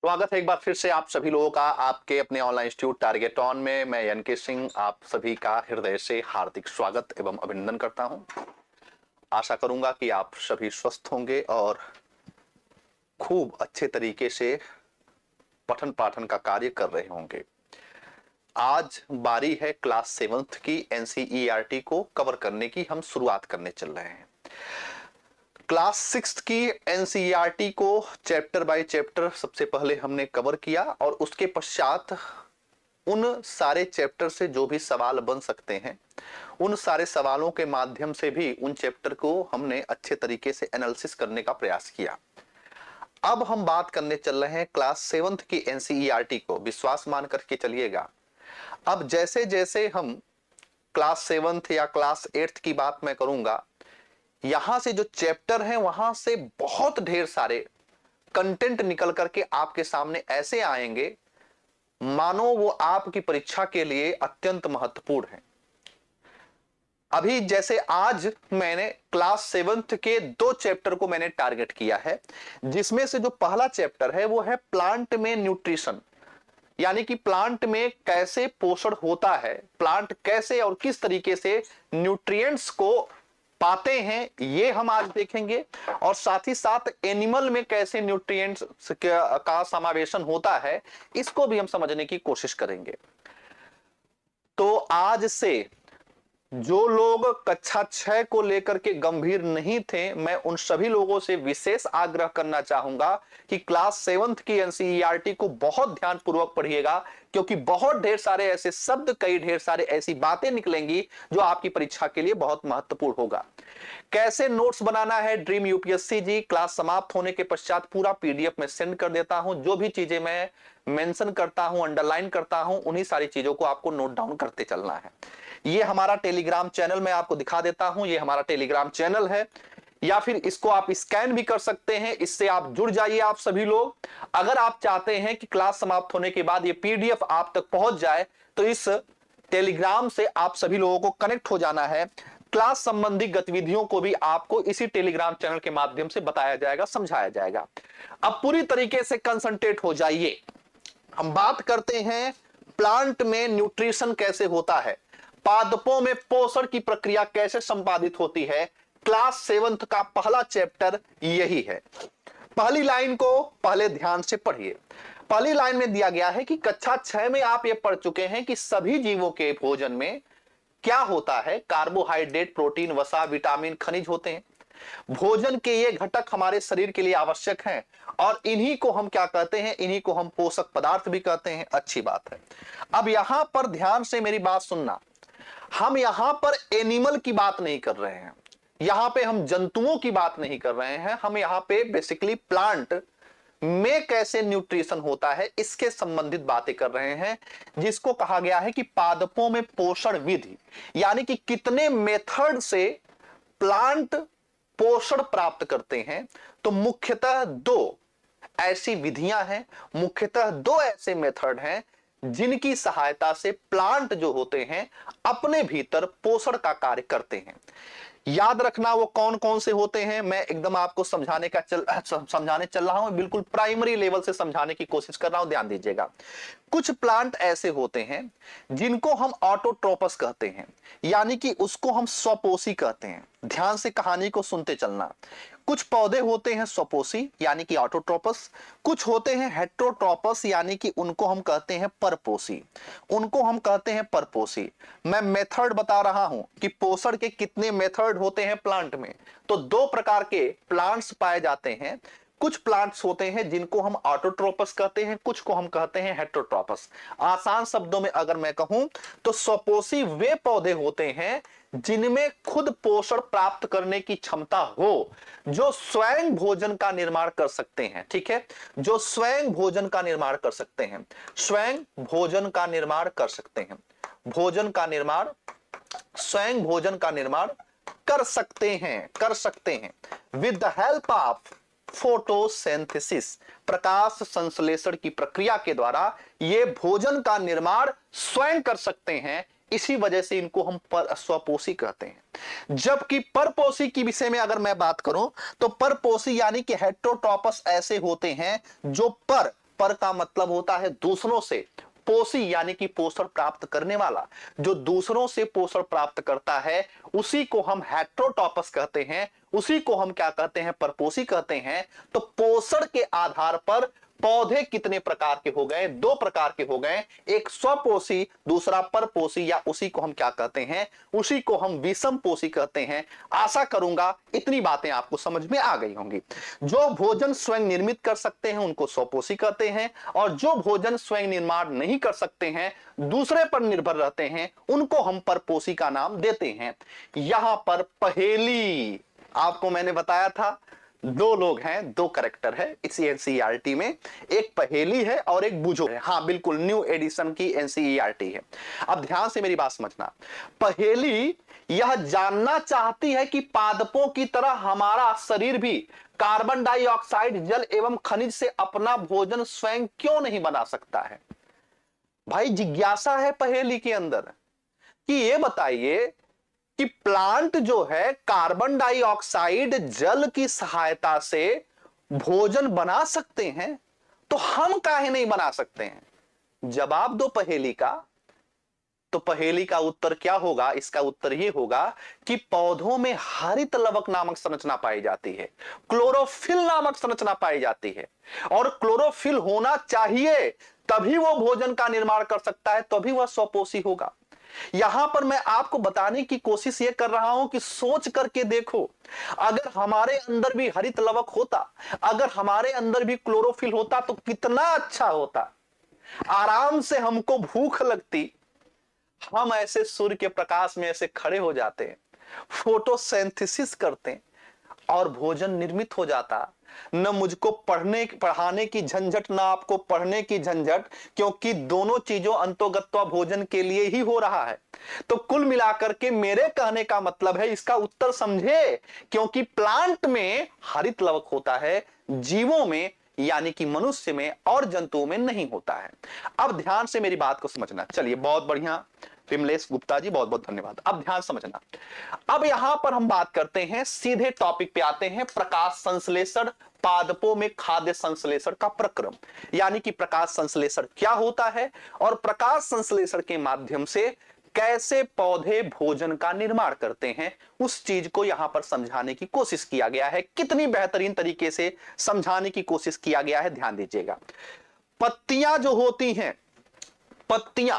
स्वागत है एक बार फिर से आप सभी लोगों का आपके अपने ऑनलाइन इंस्टीट्यूट टारगेट ऑन में। मैं एनके सिंह आप सभी का हृदय से हार्दिक स्वागत एवं अभिनंदन करता हूं। आशा करूंगा कि आप सभी स्वस्थ होंगे और खूब अच्छे तरीके से पठन पाठन का कार्य कर रहे होंगे। आज बारी है क्लास 7th की एनसीईआरटी को कवर करने की। हम शुरुआत करने चल रहे हैं क्लास 6th की एनसीईआरटी को चैप्टर बाय चैप्टर सबसे पहले हमने कवर किया और उसके पश्चात उन सारे चैप्टर से जो भी सवाल बन सकते हैं उन सारे सवालों के माध्यम से भी उन चैप्टर को हमने अच्छे तरीके से एनालिसिस करने का प्रयास किया। अब हम बात करने चल रहे हैं क्लास 7th की एनसीईआरटी को। विश्वास मान करके चलिएगा, अब जैसे जैसे हम क्लास 7th या क्लास 8th की बात मैं करूंगा, यहां से जो चैप्टर हैं वहां से बहुत ढेर सारे कंटेंट निकल करके आपके सामने ऐसे आएंगे मानो वो आपकी परीक्षा के लिए अत्यंत महत्वपूर्ण है। अभी जैसे आज मैंने क्लास 7th के 2 चैप्टर को मैंने टारगेट किया है, जिसमें से जो पहला चैप्टर है वो है प्लांट में न्यूट्रिशन, यानी कि प्लांट में कैसे पोषण होता है, प्लांट कैसे और किस तरीके से न्यूट्रिएंट्स को पाते हैं, ये हम आज देखेंगे। और साथ ही साथ एनिमल में कैसे न्यूट्रिएंट्स का समावेशन होता है, इसको भी हम समझने की कोशिश करेंगे। तो आज से जो लोग कक्षा 6 को लेकर के गंभीर नहीं थे, मैं उन सभी लोगों से विशेष आग्रह करना चाहूंगा कि क्लास 7th की एनसीईआरटी को बहुत ध्यानपूर्वक पढ़िएगा, क्योंकि बहुत ढेर सारे ऐसे शब्द, कई ढेर सारे ऐसी बातें निकलेंगी जो आपकी परीक्षा के लिए बहुत महत्वपूर्ण होगा। कैसे नोट्स बनाना है, ड्रीम यूपीएससी जी क्लास समाप्त होने के पश्चात पूरा पीडीएफ में सेंड कर देता हूं। जो भी चीजें मैं मेंशन करता हूं, अंडरलाइन करता हूं, उन्हीं सारी चीजों को आपको नोट डाउन करते चलना है। ये हमारा टेलीग्राम चैनल मैं आपको दिखा देता हूं, ये हमारा टेलीग्राम चैनल है, या फिर इसको आप स्कैन भी कर सकते हैं। इससे आप जुड़ जाइए आप सभी लोग। अगर आप चाहते हैं कि क्लास समाप्त होने के बाद ये पीडीएफ आप तक पहुंच जाए, तो इस टेलीग्राम से आप सभी लोगों को कनेक्ट हो जाना है। क्लास संबंधी गतिविधियों को भी आपको इसी टेलीग्राम चैनल के माध्यम से बताया जाएगा, समझाया जाएगा। अब पूरी तरीके से कंसंट्रेट हो जाइए। हम बात करते हैं प्लांट में न्यूट्रिशन कैसे होता है, पादपों में पोषण की प्रक्रिया कैसे संपादित होती है। क्लास 7th का पहला चैप्टर यही है। पहली लाइन को पहले ध्यान से पढ़िए। पहली लाइन में दिया गया है कि कक्षा 6 में आप ये पढ़ चुके हैं कि सभी जीवों के भोजन में क्या होता है, कार्बोहाइड्रेट, प्रोटीन, वसा, विटामिन, खनिज होते हैं। भोजन के ये घटक हमारे शरीर के लिए आवश्यक हैं और इन्हीं को हम क्या कहते हैं, इन्हीं को हम पोषक पदार्थ भी कहते हैं। अच्छी बात है। अब यहां पर ध्यान से मेरी बात सुनना, हम यहां पर एनिमल की बात नहीं कर रहे हैं, यहां पे हम जंतुओं की बात नहीं कर रहे हैं, हम यहां पे बेसिकली प्लांट में कैसे न्यूट्रिशन होता है इसके संबंधित बातें कर रहे हैं, जिसको कहा गया है कि पादपों में पोषण विधि, यानी कि कितने मेथड से प्लांट पोषण प्राप्त करते हैं। तो मुख्यतः 2 ऐसी विधियां हैं, मुख्यतः 2 ऐसे मेथड हैं जिनकी सहायता से प्लांट जो होते हैं अपने भीतर पोषण का कार्य करते हैं। याद रखना वो कौन कौन से होते हैं, मैं एकदम आपको समझाने चल रहा हूं, बिल्कुल प्राइमरी लेवल से समझाने की कोशिश कर रहा हूं, ध्यान दीजिएगा। कुछ प्लांट ऐसे होते हैं जिनको हम ऑटोट्रोपस कहते हैं, यानी कि उसको हम स्वपोषी कहते हैं। ध्यान से कहानी को सुनते चलना। कुछ पौधे होते हैं स्वपोषी यानी कि ऑटोट्रोपस, कुछ होते हैं हेट्रोट्रोपस यानी कि उनको हम कहते हैं परपोषी, उनको हम कहते हैं परपोषी। मैं मेथड बता रहा हूं कि पोषण के कितने मेथड होते हैं प्लांट में। तो 2 प्रकार के प्लांट्स पाए जाते हैं। कुछ प्लांट्स होते हैं जिनको हम ऑटोट्रोपस कहते हैं, कुछ को हम कहते हैं हेट्रोट्रोपस। आसान शब्दों में अगर मैं कहूं तो स्वपोषी वे पौधे होते हैं जिनमें खुद पोषण प्राप्त करने की क्षमता हो, जो स्वयं भोजन का निर्माण कर सकते हैं। ठीक है, जो स्वयं भोजन का निर्माण कर सकते हैं, स्वयं भोजन का निर्माण कर सकते हैं, भोजन का निर्माण, स्वयं भोजन का निर्माण कर सकते हैं with the help of photosynthesis, प्रकाश संश्लेषण की प्रक्रिया के द्वारा ये भोजन का निर्माण स्वयं कर सकते हैं। इसी वजह से इनको हम स्वपोषी कहते हैं। जबकि परपोषी की विषय में अगर मैं बात करूं तो परपोषी यानी कि हेट्रोट्रोपस ऐसे होते हैं जो पर का मतलब होता है दूसरों से पोषी यानी कि पोषण प्राप्त करने वाला। जो दूसरों से पोषण प्राप्त करता है उसी को हम हेटेरोटॉपस कहते हैं, उसी को हम क्या कहते हैं, परपोषी कहते हैं। तो पोषण के आधार पर पौधे कितने प्रकार के हो गए, दो प्रकार के हो गए, एक स्वपोषी दूसरा परपोषी, या उसी को हम क्या कहते हैं, उसी को हम विषम पोषी कहते हैं। आशा करूंगा इतनी बातें आपको समझ में आ गई होंगी। जो भोजन स्वयं निर्मित कर सकते हैं उनको स्वपोषी कहते हैं, और जो भोजन स्वयं निर्माण नहीं कर सकते हैं, दूसरे पर निर्भर रहते हैं, उनको हम परपोषी का नाम देते हैं। यहां पर पहेली आपको मैंने बताया था, दो लोग हैं, दो करेक्टर है इस एनसीईआरटी में, एक पहेली है और एक बुझो है। हाँ बिल्कुल, न्यू एडिशन की एनसीईआरटी है। अब ध्यान से मेरी बात समझना। पहेली यह जानना चाहती है कि पादपों की तरह हमारा शरीर भी कार्बन डाइऑक्साइड, जल एवं खनिज से अपना भोजन स्वयं क्यों नहीं बना सकता है। भाई जिज्ञासा है पहेली के अंदर कि ये बताइए कि प्लांट जो है कार्बन डाइऑक्साइड जल की सहायता से भोजन बना सकते हैं, तो हम काहे नहीं बना सकते हैं। जवाब दो पहेली का। तो पहेली का उत्तर क्या होगा, इसका उत्तर यह होगा कि पौधों में हरित लवक नामक संरचना पाई जाती है, क्लोरोफिल नामक संरचना पाई जाती है, और क्लोरोफिल होना चाहिए तभी वो भोजन का निर्माण कर सकता है, तभी वह स्वपोषी होगा। यहां पर मैं आपको बताने की कोशिश यह कर रहा हूं कि सोच करके देखो, अगर हमारे अंदर भी हरित लवक होता, अगर हमारे अंदर भी क्लोरोफिल होता तो कितना अच्छा होता। आराम से हमको भूख लगती, हम ऐसे सूर्य के प्रकाश में ऐसे खड़े हो जाते हैं, फोटोसिंथेसिस करते और भोजन निर्मित हो जाता। न मुझको पढ़ाने की झंझट, ना आपको पढ़ने की झंझट, क्योंकि दोनों चीजों अंतोगत्वा भोजन के लिए ही हो रहा है। तो कुल मिलाकर के मेरे कहने का मतलब है, इसका उत्तर समझे, क्योंकि प्लांट में हरित लवक होता है, जीवों में यानी कि मनुष्य में और जंतुओं में नहीं होता है। अब ध्यान से मेरी बात को समझना। चलिए, बहुत बढ़िया विमलेश गुप्ता जी, बहुत बहुत धन्यवाद। अब ध्यान समझना। अब यहां पर हम बात करते हैं, सीधे टॉपिक पे आते हैं, प्रकाश संश्लेषण, पादपों में खाद्य संश्लेषण का प्रक्रम, यानी कि प्रकाश संश्लेषण क्या होता है और प्रकाश संश्लेषण के माध्यम से कैसे पौधे भोजन का निर्माण करते हैं, उस चीज को यहां पर समझाने की कोशिश किया गया है। कितनी बेहतरीन तरीके से समझाने की कोशिश किया गया है, ध्यान दीजिएगा। पत्तियां जो होती हैं, पत्तियां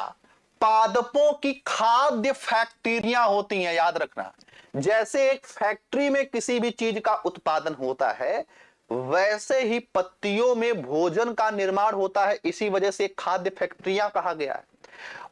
पादपों की खाद्य फैक्ट्रियां होती हैं, याद रखना। जैसे एक फैक्ट्री में किसी भी चीज का उत्पादन होता है, वैसे ही पत्तियों में भोजन का निर्माण होता है, इसी वजह से खाद्य फैक्ट्रियां कहा गया है।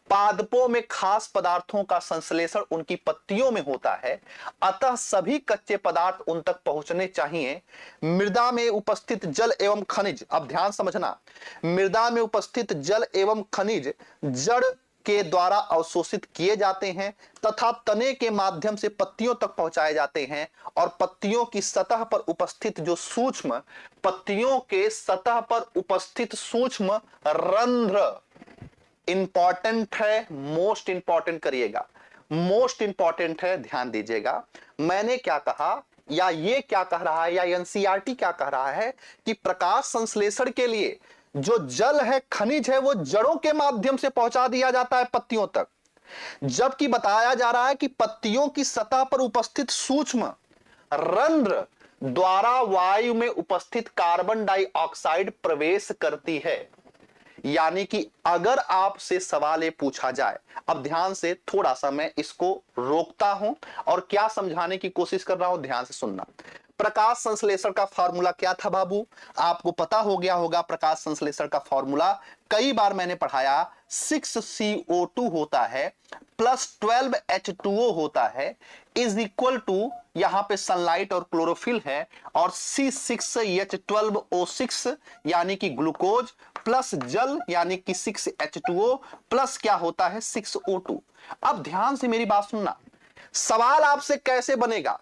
पादपों में खास पदार्थों का संश्लेषण उनकी पत्तियों में होता है, अतः सभी कच्चे पदार्थ उन तक पहुंचने चाहिए। मृदा में उपस्थित जल एवं खनिज, अब ध्यान समझना, मृदा में उपस्थित जल एवं खनिज जड़ के द्वारा अवशोषित किए जाते हैं तथा तने के माध्यम से पत्तियों तक पहुंचाए जाते हैं, और पत्तियों की सतह पर उपस्थित जो सूक्ष्म, पत्तियों के सतह पर उपस्थित सूक्ष्म रंध्र, इंपॉर्टेंट है, मोस्ट इंपॉर्टेंट करिएगा, मोस्ट इंपॉर्टेंट है, ध्यान दीजिएगा। मैंने क्या कहा, या ये क्या कह रहा है, या एनसीईआरटी क्या कह रहा है कि प्रकाश संश्लेषण के लिए जो जल है, खनिज है, वो जड़ों के माध्यम से पहुंचा दिया जाता है पत्तियों तक, जबकि बताया जा रहा है कि पत्तियों की सतह पर उपस्थित सूक्ष्म रंध्र द्वारा वायु में उपस्थित कार्बन डाइऑक्साइड प्रवेश करती है। यानी कि अगर आपसे सवाल ये पूछा जाए, अब ध्यान से थोड़ा सा मैं इसको रोकता हूं और क्या समझाने की कोशिश कर रहा हूं, ध्यान से सुनना। प्रकाश संश्लेषण का फॉर्मूला क्या था बाबू, आपको पता हो गया होगा। प्रकाश संश्लेषण का फॉर्मूला कई बार मैंने पढ़ाया, 6CO2 होता है प्लस 12H2O होता है, इज इक्वल टू, यहां पे सनलाइट और क्लोरोफिल है, और C6H12O6 यानी कि ग्लूकोज प्लस जल यानी कि 6H2O प्लस क्या होता है 6O2। अब ध्यान से मेरी बात सुनना, सवाल आपसे कैसे बनेगा,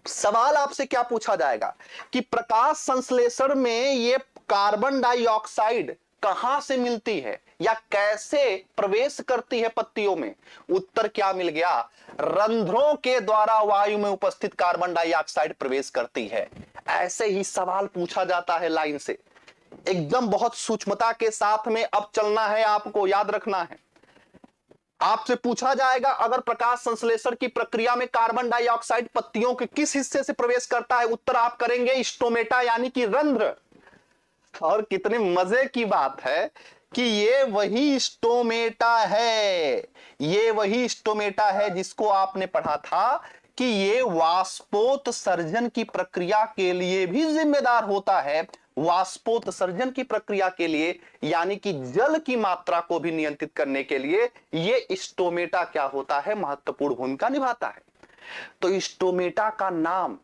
सवाल आपसे क्या पूछा जाएगा कि प्रकाश संश्लेषण में ये कार्बन डाइऑक्साइड कहां से मिलती है या कैसे प्रवेश करती है पत्तियों में। उत्तर क्या मिल गया, रंध्रों के द्वारा वायु में उपस्थित कार्बन डाइऑक्साइड प्रवेश करती है। ऐसे ही सवाल पूछा जाता है लाइन से, एकदम बहुत सूक्ष्मता के साथ में अब चलना है, आपको याद रखना है। आपसे पूछा जाएगा अगर प्रकाश संश्लेषण की प्रक्रिया में कार्बन डाइऑक्साइड पत्तियों के किस हिस्से से प्रवेश करता है, उत्तर आप करेंगे स्टोमेटा यानी कि रंध्र। और कितने मजे की बात है कि ये वही स्टोमेटा है, ये वही स्टोमेटा है जिसको आपने पढ़ा था कि ये वाष्पोत्सर्जन की प्रक्रिया के लिए भी जिम्मेदार होता है। वाष्पोत्सर्जन की प्रक्रिया के लिए यानी कि जल की मात्रा को भी नियंत्रित करने के लिए ये स्टोमेटा क्या होता है, महत्वपूर्ण भूमिका निभाता है। तो स्टोमेटा का नाम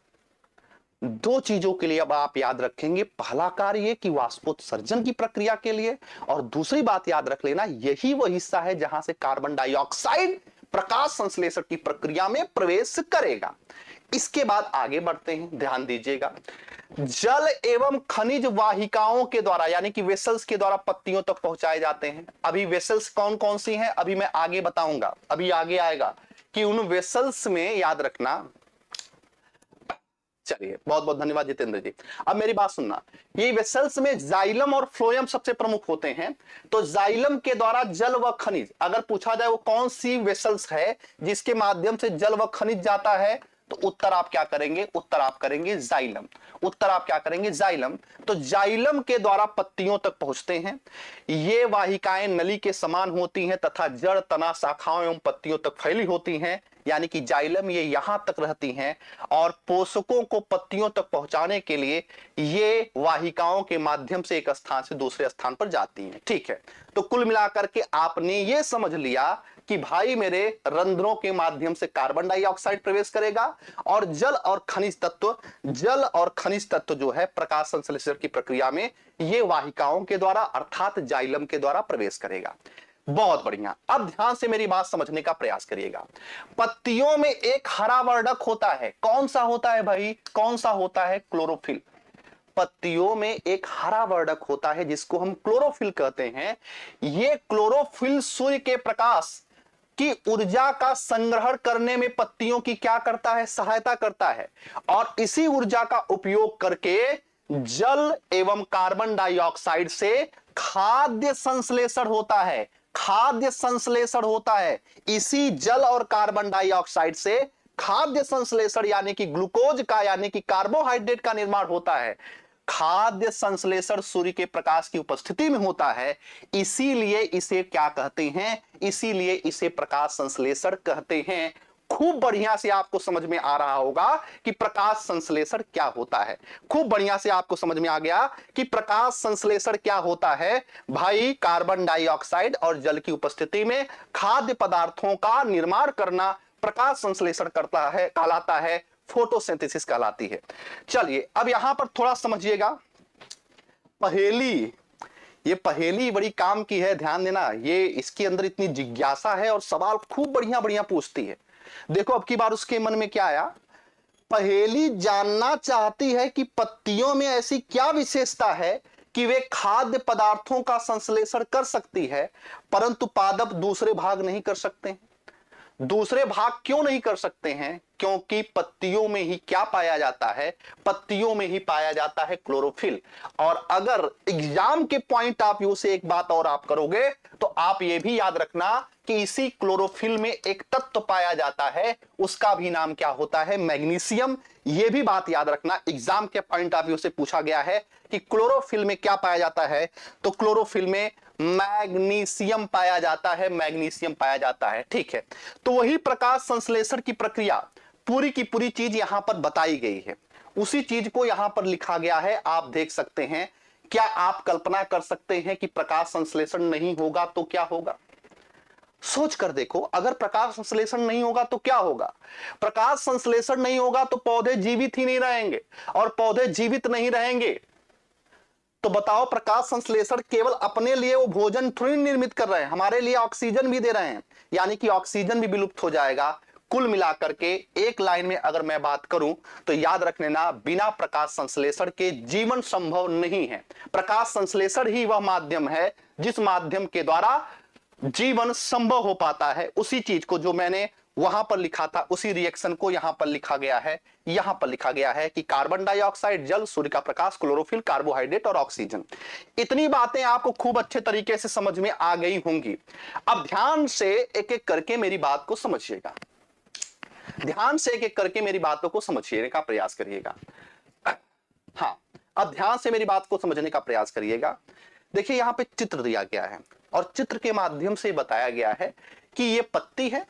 दो चीजों के लिए अब आप याद रखेंगे, पहला कार्य कि वाष्पोत्सर्जन की प्रक्रिया के लिए, और दूसरी बात याद रख लेना यही वह हिस्सा है जहां से कार्बन डाइऑक्साइड प्रकाश संश्लेषण की प्रक्रिया में प्रवेश करेगा। इसके बाद आगे बढ़ते हैं, ध्यान दीजिएगा। जल एवं खनिज वाहिकाओं के द्वारा यानी कि वेसल्स के द्वारा पत्तियों तक पहुंचाए जाते हैं। अभी वेसल्स कौन कौन सी हैं अभी मैं आगे बताऊंगा, अभी आगे आएगा कि उन वेसल्स में याद रखना। चलिए, बहुत बहुत धन्यवाद जितेंद्र जी। अब मेरी बात सुनना, ये वेसल्स में जाइलम और फ्लोएम सबसे प्रमुख होते हैं। तो जाइलम के द्वारा जल व खनिज, अगर पूछा जाए वो कौन सी वेसल्स है जिसके माध्यम से जल व खनिज जाता है, तो उत्तर आप क्या करेंगे, उत्तर आप करेंगे जाइलम। उत्तर आप क्या करेंगे, जाइलम। तो जाइलम के द्वारा पत्तियों तक पहुंचते हैं। ये वाहिकाएं नली के समान होती हैं तथा जड़, तना, शाखाओं एवं पत्तियों तक फैली होती हैं, यानी कि जाइलम ये यहां तक रहती हैं और पोषकों को पत्तियों तक पहुंचाने के लिए ये वाहिकाओं के माध्यम से एक स्थान से दूसरे स्थान पर जाती हैं। ठीक है, तो कुल मिलाकर के आपने ये समझ लिया कि भाई मेरे रंध्रों के माध्यम से कार्बन डाइऑक्साइड प्रवेश करेगा और जल और खनिज तत्व जो है प्रकाश संश्लेषण की प्रक्रिया में ये वाहिकाओं के द्वारा अर्थात जाइलम के द्वारा प्रवेश करेगा। बहुत बढ़िया। अब ध्यान से मेरी बात समझने का प्रयास करिएगा। पत्तियों में एक हरा वर्णक होता है, कौन सा होता है भाई, कौन सा होता है, क्लोरोफिल। पत्तियों में एक हरा वर्णक होता है जिसको हम क्लोरोफिल कहते हैं। ये क्लोरोफिल सूर्य के प्रकाश की ऊर्जा का संग्रहण करने में पत्तियों की क्या करता है, सहायता करता है, और इसी ऊर्जा का उपयोग करके जल एवं कार्बन डाइऑक्साइड से खाद्य संश्लेषण होता है। खाद्य संश्लेषण होता है, इसी जल और कार्बन डाइऑक्साइड से खाद्य संश्लेषण यानी कि ग्लूकोज का यानी कि कार्बोहाइड्रेट का निर्माण होता है। खाद्य संश्लेषण सूर्य के प्रकाश की उपस्थिति में होता है, इसीलिए इसे क्या कहते हैं, इसीलिए इसे प्रकाश संश्लेषण कहते हैं। खूब बढ़िया से आपको समझ में आ रहा होगा कि प्रकाश संश्लेषण क्या होता है। खूब बढ़िया से आपको समझ में आ गया कि प्रकाश संश्लेषण क्या होता है। भाई कार्बन डाइऑक्साइड और जल की उपस्थिति में खाद्य पदार्थों का निर्माण करना प्रकाश संश्लेषण करता है, कहलाता है, फोटोसिंथेसिस कहलाती है। चलिए अब यहां पर थोड़ा समझिएगा पहेली, ये पहेली बड़ी काम की है, ध्यान देना। ये इसके अंदर इतनी जिज्ञासा है और सवाल खूब बढ़िया बढ़िया पूछती है। देखो अब की बार उसके मन में क्या आया, पहेली जानना चाहती है कि पत्तियों में ऐसी क्या विशेषता है कि वे खाद्य पदार्थों का संश्लेषण कर सकती है परंतु पादप दूसरे भाग नहीं कर सकते हैं। दूसरे भाग क्यों नहीं कर सकते हैं, क्योंकि पत्तियों में ही क्या पाया जाता है, पत्तियों में ही पाया जाता है क्लोरोफिल। और अगर एग्जाम के पॉइंट ऑफ व्यू से एक बात और आप करोगे तो आप ये भी याद रखना कि इसी क्लोरोफिल में एक तत्व पाया जाता है, उसका भी नाम क्या होता है, मैग्नीशियम। ये भी बात याद रखना, एग्जाम के पॉइंट ऑफ व्यू से पूछा गया है कि क्लोरोफिल में क्या पाया जाता है, तो क्लोरोफिल में मैग्नीशियम पाया जाता है, मैग्नीशियम पाया जाता है। ठीक है, तो वही प्रकाश संश्लेषण की प्रक्रिया पूरी की पूरी चीज यहां पर बताई गई है, उसी चीज को यहां पर लिखा गया है, आप देख सकते हैं। क्या आप कल्पना कर सकते हैं कि प्रकाश संश्लेषण नहीं होगा तो क्या होगा? सोच कर देखो, अगर प्रकाश संश्लेषण नहीं होगा तो क्या होगा? प्रकाश संश्लेषण नहीं होगा तो पौधे जीवित ही नहीं रहेंगे, और पौधे जीवित नहीं रहेंगे तो बताओ प्रकाश संश्लेषण केवल अपने लिए वो भोजन थोड़ी निर्मित कर रहे हैं, हमारे लिए ऑक्सीजन भी दे रहे हैं, यानी कि ऑक्सीजन भी विलुप्त हो जाएगा। कुल मिलाकर के एक लाइन में अगर मैं बात करूं तो याद रख लेना, बिना प्रकाश संश्लेषण के जीवन संभव नहीं है। प्रकाश संश्लेषण ही वह माध्यम है जिस माध्यम के द्वारा जीवन संभव हो पाता है। उसी चीज को जो मैंने वहां पर लिखा था, उसी रिएक्शन को यहां पर लिखा गया है। यहां पर लिखा गया है कि कार्बन डाइऑक्साइड, जल, सूर्य का प्रकाश, क्लोरोफिल, कार्बोहाइड्रेट और ऑक्सीजन। इतनी बातें आपको खूब अच्छे तरीके से समझ में आ गई होंगी। अब ध्यान से एक एक करके मेरी बात को समझिएगा, ध्यान से एक एक करके मेरी बातों को समझिए का प्रयास करिएगा। हाँ, अब ध्यान से मेरी बात को समझने का प्रयास करिएगा। देखिए यहां पे चित्र दिया गया है और चित्र के माध्यम से बताया गया है कि ये पत्ती है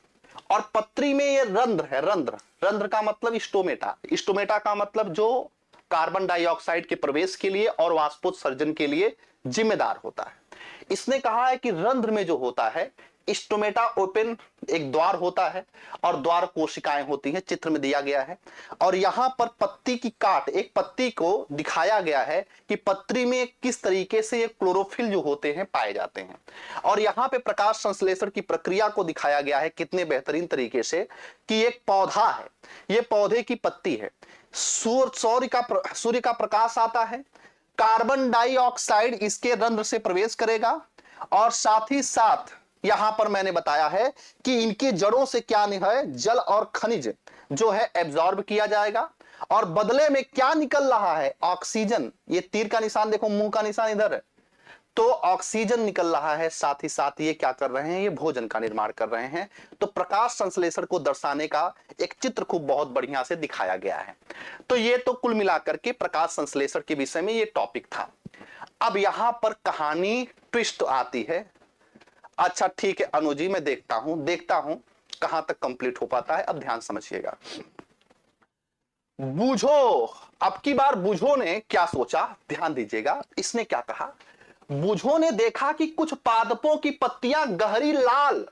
और पत्री में ये रंध्र है। रंध्र, रंध्र का मतलब स्टोमेटा, स्टोमेटा का मतलब जो कार्बन डाइऑक्साइड के प्रवेश के लिए और वाष्पोत्सर्जन के लिए जिम्मेदार होता है। इसने कहा है कि रंध्र में जो होता है स्टोमेटा ओपन, एक द्वार होता है और द्वार कोशिकाएं होती हैं, चित्र में दिया गया है। और यहां पर पत्ती की काट, एक पत्ती को दिखाया गया है कि पत्री में किस तरीके से ये क्लोरोफिल जो होते हैं पाए जाते हैं। और यहां पे प्रकाश संश्लेषण की प्रक्रिया को दिखाया गया है कितने बेहतरीन तरीके से कि एक पौधा है, ये पौधे की पत्ती है, सूर्य का प्रकाश आता है, कार्बन डाइऑक्साइड इसके रंध्र से प्रवेश करेगा और साथ ही साथ यहां पर मैंने बताया है कि इनकी जड़ों से क्या है, जल और खनिज जो है एब्जॉर्ब किया जाएगा और बदले में क्या निकल रहा है, ऑक्सीजन। ये तीर का निशान देखो, मुंह का निशान इधर है, तो ऑक्सीजन निकल रहा है। साथ ही साथ ये क्या कर रहे हैं, ये भोजन का निर्माण कर रहे हैं। तो प्रकाश संश्लेषण को दर्शाने का एक चित्र खूब बहुत बढ़िया से दिखाया गया है। तो ये तो कुल मिलाकर के प्रकाश संश्लेषण के विषय में ये टॉपिक था। अब यहां पर कहानी ट्विस्ट आती है। अच्छा ठीक है अनुजी, मैं देखता हूं कहां तक कंप्लीट हो पाता है। अब ध्यान समझिएगा। बूझो, अब की बार बूझो ने क्या सोचा, ध्यान दीजिएगा। इसने क्या कहा, बूझो ने देखा कि कुछ पादपों की पत्तियां गहरी लाल,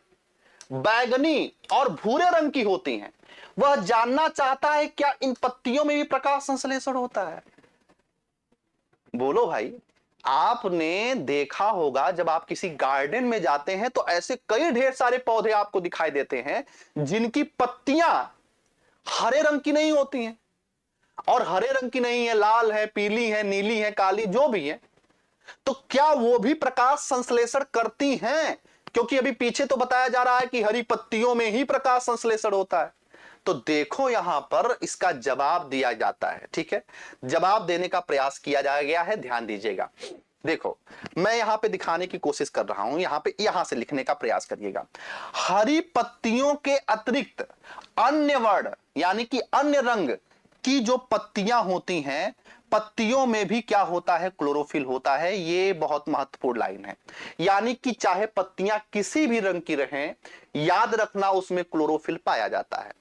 बैगनी और भूरे रंग की होती हैं। वह जानना चाहता है क्या इन पत्तियों में भी प्रकाश संश्लेषण होता है। बोलो भाई, आपने देखा होगा जब आप किसी गार्डन में जाते हैं तो ऐसे कई ढेर सारे पौधे आपको दिखाई देते हैं जिनकी पत्तियां हरे रंग की नहीं होती हैं, और हरे रंग की नहीं है, लाल है, पीली है, नीली है, काली, जो भी है। तो क्या वो भी प्रकाश संश्लेषण करती हैं? क्योंकि अभी पीछे तो बताया जा रहा है कि हरी पत्तियों में ही प्रकाश संश्लेषण होता है। तो देखो यहां पर इसका जवाब दिया जाता है। ठीक है, जवाब देने का प्रयास किया जा गया है, ध्यान दीजिएगा। देखो मैं यहां पे दिखाने की कोशिश कर रहा हूं, यहां से लिखने का प्रयास करिएगा। हरी पत्तियों के अतिरिक्त अन्य वर्ण यानी कि अन्य रंग की जो पत्तियां होती हैं, पत्तियों में भी क्या होता है, क्लोरोफिल होता है। ये बहुत महत्वपूर्ण लाइन है। यानी कि चाहे पत्तियां किसी भी रंग की रहें, याद रखना उसमें क्लोरोफिल पाया जाता है।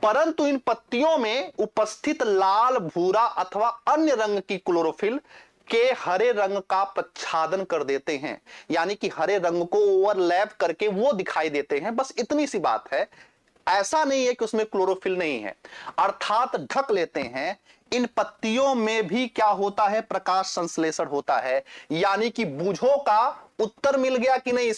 परंतु इन पत्तियों में उपस्थित लाल, भूरा अथवा अन्य रंग की क्लोरोफिल के हरे रंग का प्रच्छादन कर देते हैं, यानी कि हरे रंग को ओवरलैप करके वो दिखाई देते हैं। बस इतनी सी बात है, ऐसा नहीं है कि उसमें क्लोरोफिल नहीं है, अर्थात ढक लेते हैं। इन पत्तियों में भी क्या होता है, प्रकाश संश्लेषण होता है। यानी कि बूझो का उत्तर मिल गया कि नहीं,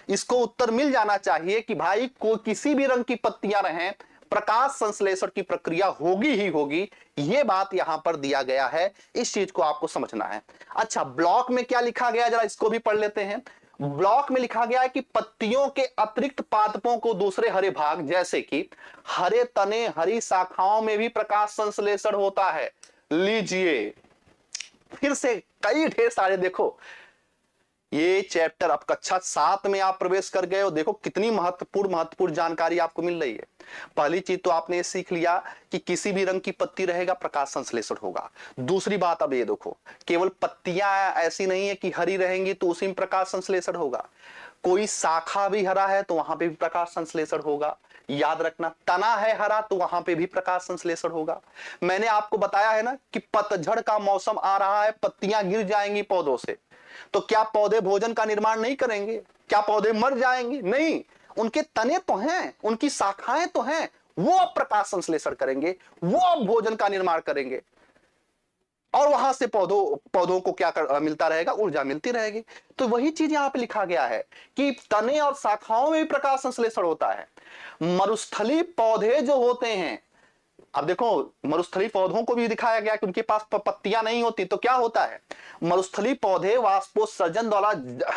इसको उत्तर मिल जाना चाहिए कि भाई कोई किसी भी रंग की पत्तियां रहें, प्रकाश संश्लेषण की प्रक्रिया होगी ही होगी। यह बात यहां पर दिया गया है, इस चीज को आपको समझना है। अच्छा, ब्लॉक में क्या लिखा गया, जरा इसको भी पढ़ लेते हैं। ब्लॉक में लिखा गया है कि पत्तियों के अतिरिक्त पादपों को दूसरे हरे भाग जैसे कि हरे तने, हरी शाखाओं में भी प्रकाश संश्लेषण होता है। लीजिए फिर से कई ढेर सारे, देखो ये चैप्टर अब कक्षा 7 में आप प्रवेश कर गए हो, देखो कितनी महत्वपूर्ण जानकारी आपको मिल रही है। पहली चीज तो आपने सीख लिया कि किसी भी रंग की पत्ती रहेगा प्रकाश संश्लेषण होगा। दूसरी बात अब ये देखो, केवल पत्तियां ऐसी नहीं है कि हरी रहेंगी तो उसी में प्रकाश संश्लेषण होगा, कोई शाखा भी हरा है तो वहां पे भी प्रकाश संश्लेषण होगा। याद रखना, तना है हरा तो वहां पे भी प्रकाश संश्लेषण होगा। मैंने आपको बताया है ना कि पतझड़ का मौसम आ रहा है, पत्तियां गिर जाएंगी पौधों से, तो क्या पौधे भोजन का निर्माण नहीं करेंगे? क्या पौधे मर जाएंगे? नहीं, उनके तने तो हैं, उनकी शाखाएं तो हैं, वो अब प्रकाश संश्लेषण करेंगे, वो अब भोजन का निर्माण करेंगे और वहां से पौधों को क्या मिलता रहेगा, ऊर्जा मिलती रहेगी। तो वही चीज यहां पे लिखा गया है कि तने और शाखाओं में भी प्रकाश संश्लेषण होता है। मरुस्थली पौधे जो होते हैं, अब देखो मरुस्थली पौधों को भी दिखाया गया कि उनके पास पत्तियां नहीं होती, तो क्या होता है, मरुस्थली पौधे वाष्पोत्सर्जन द्वारा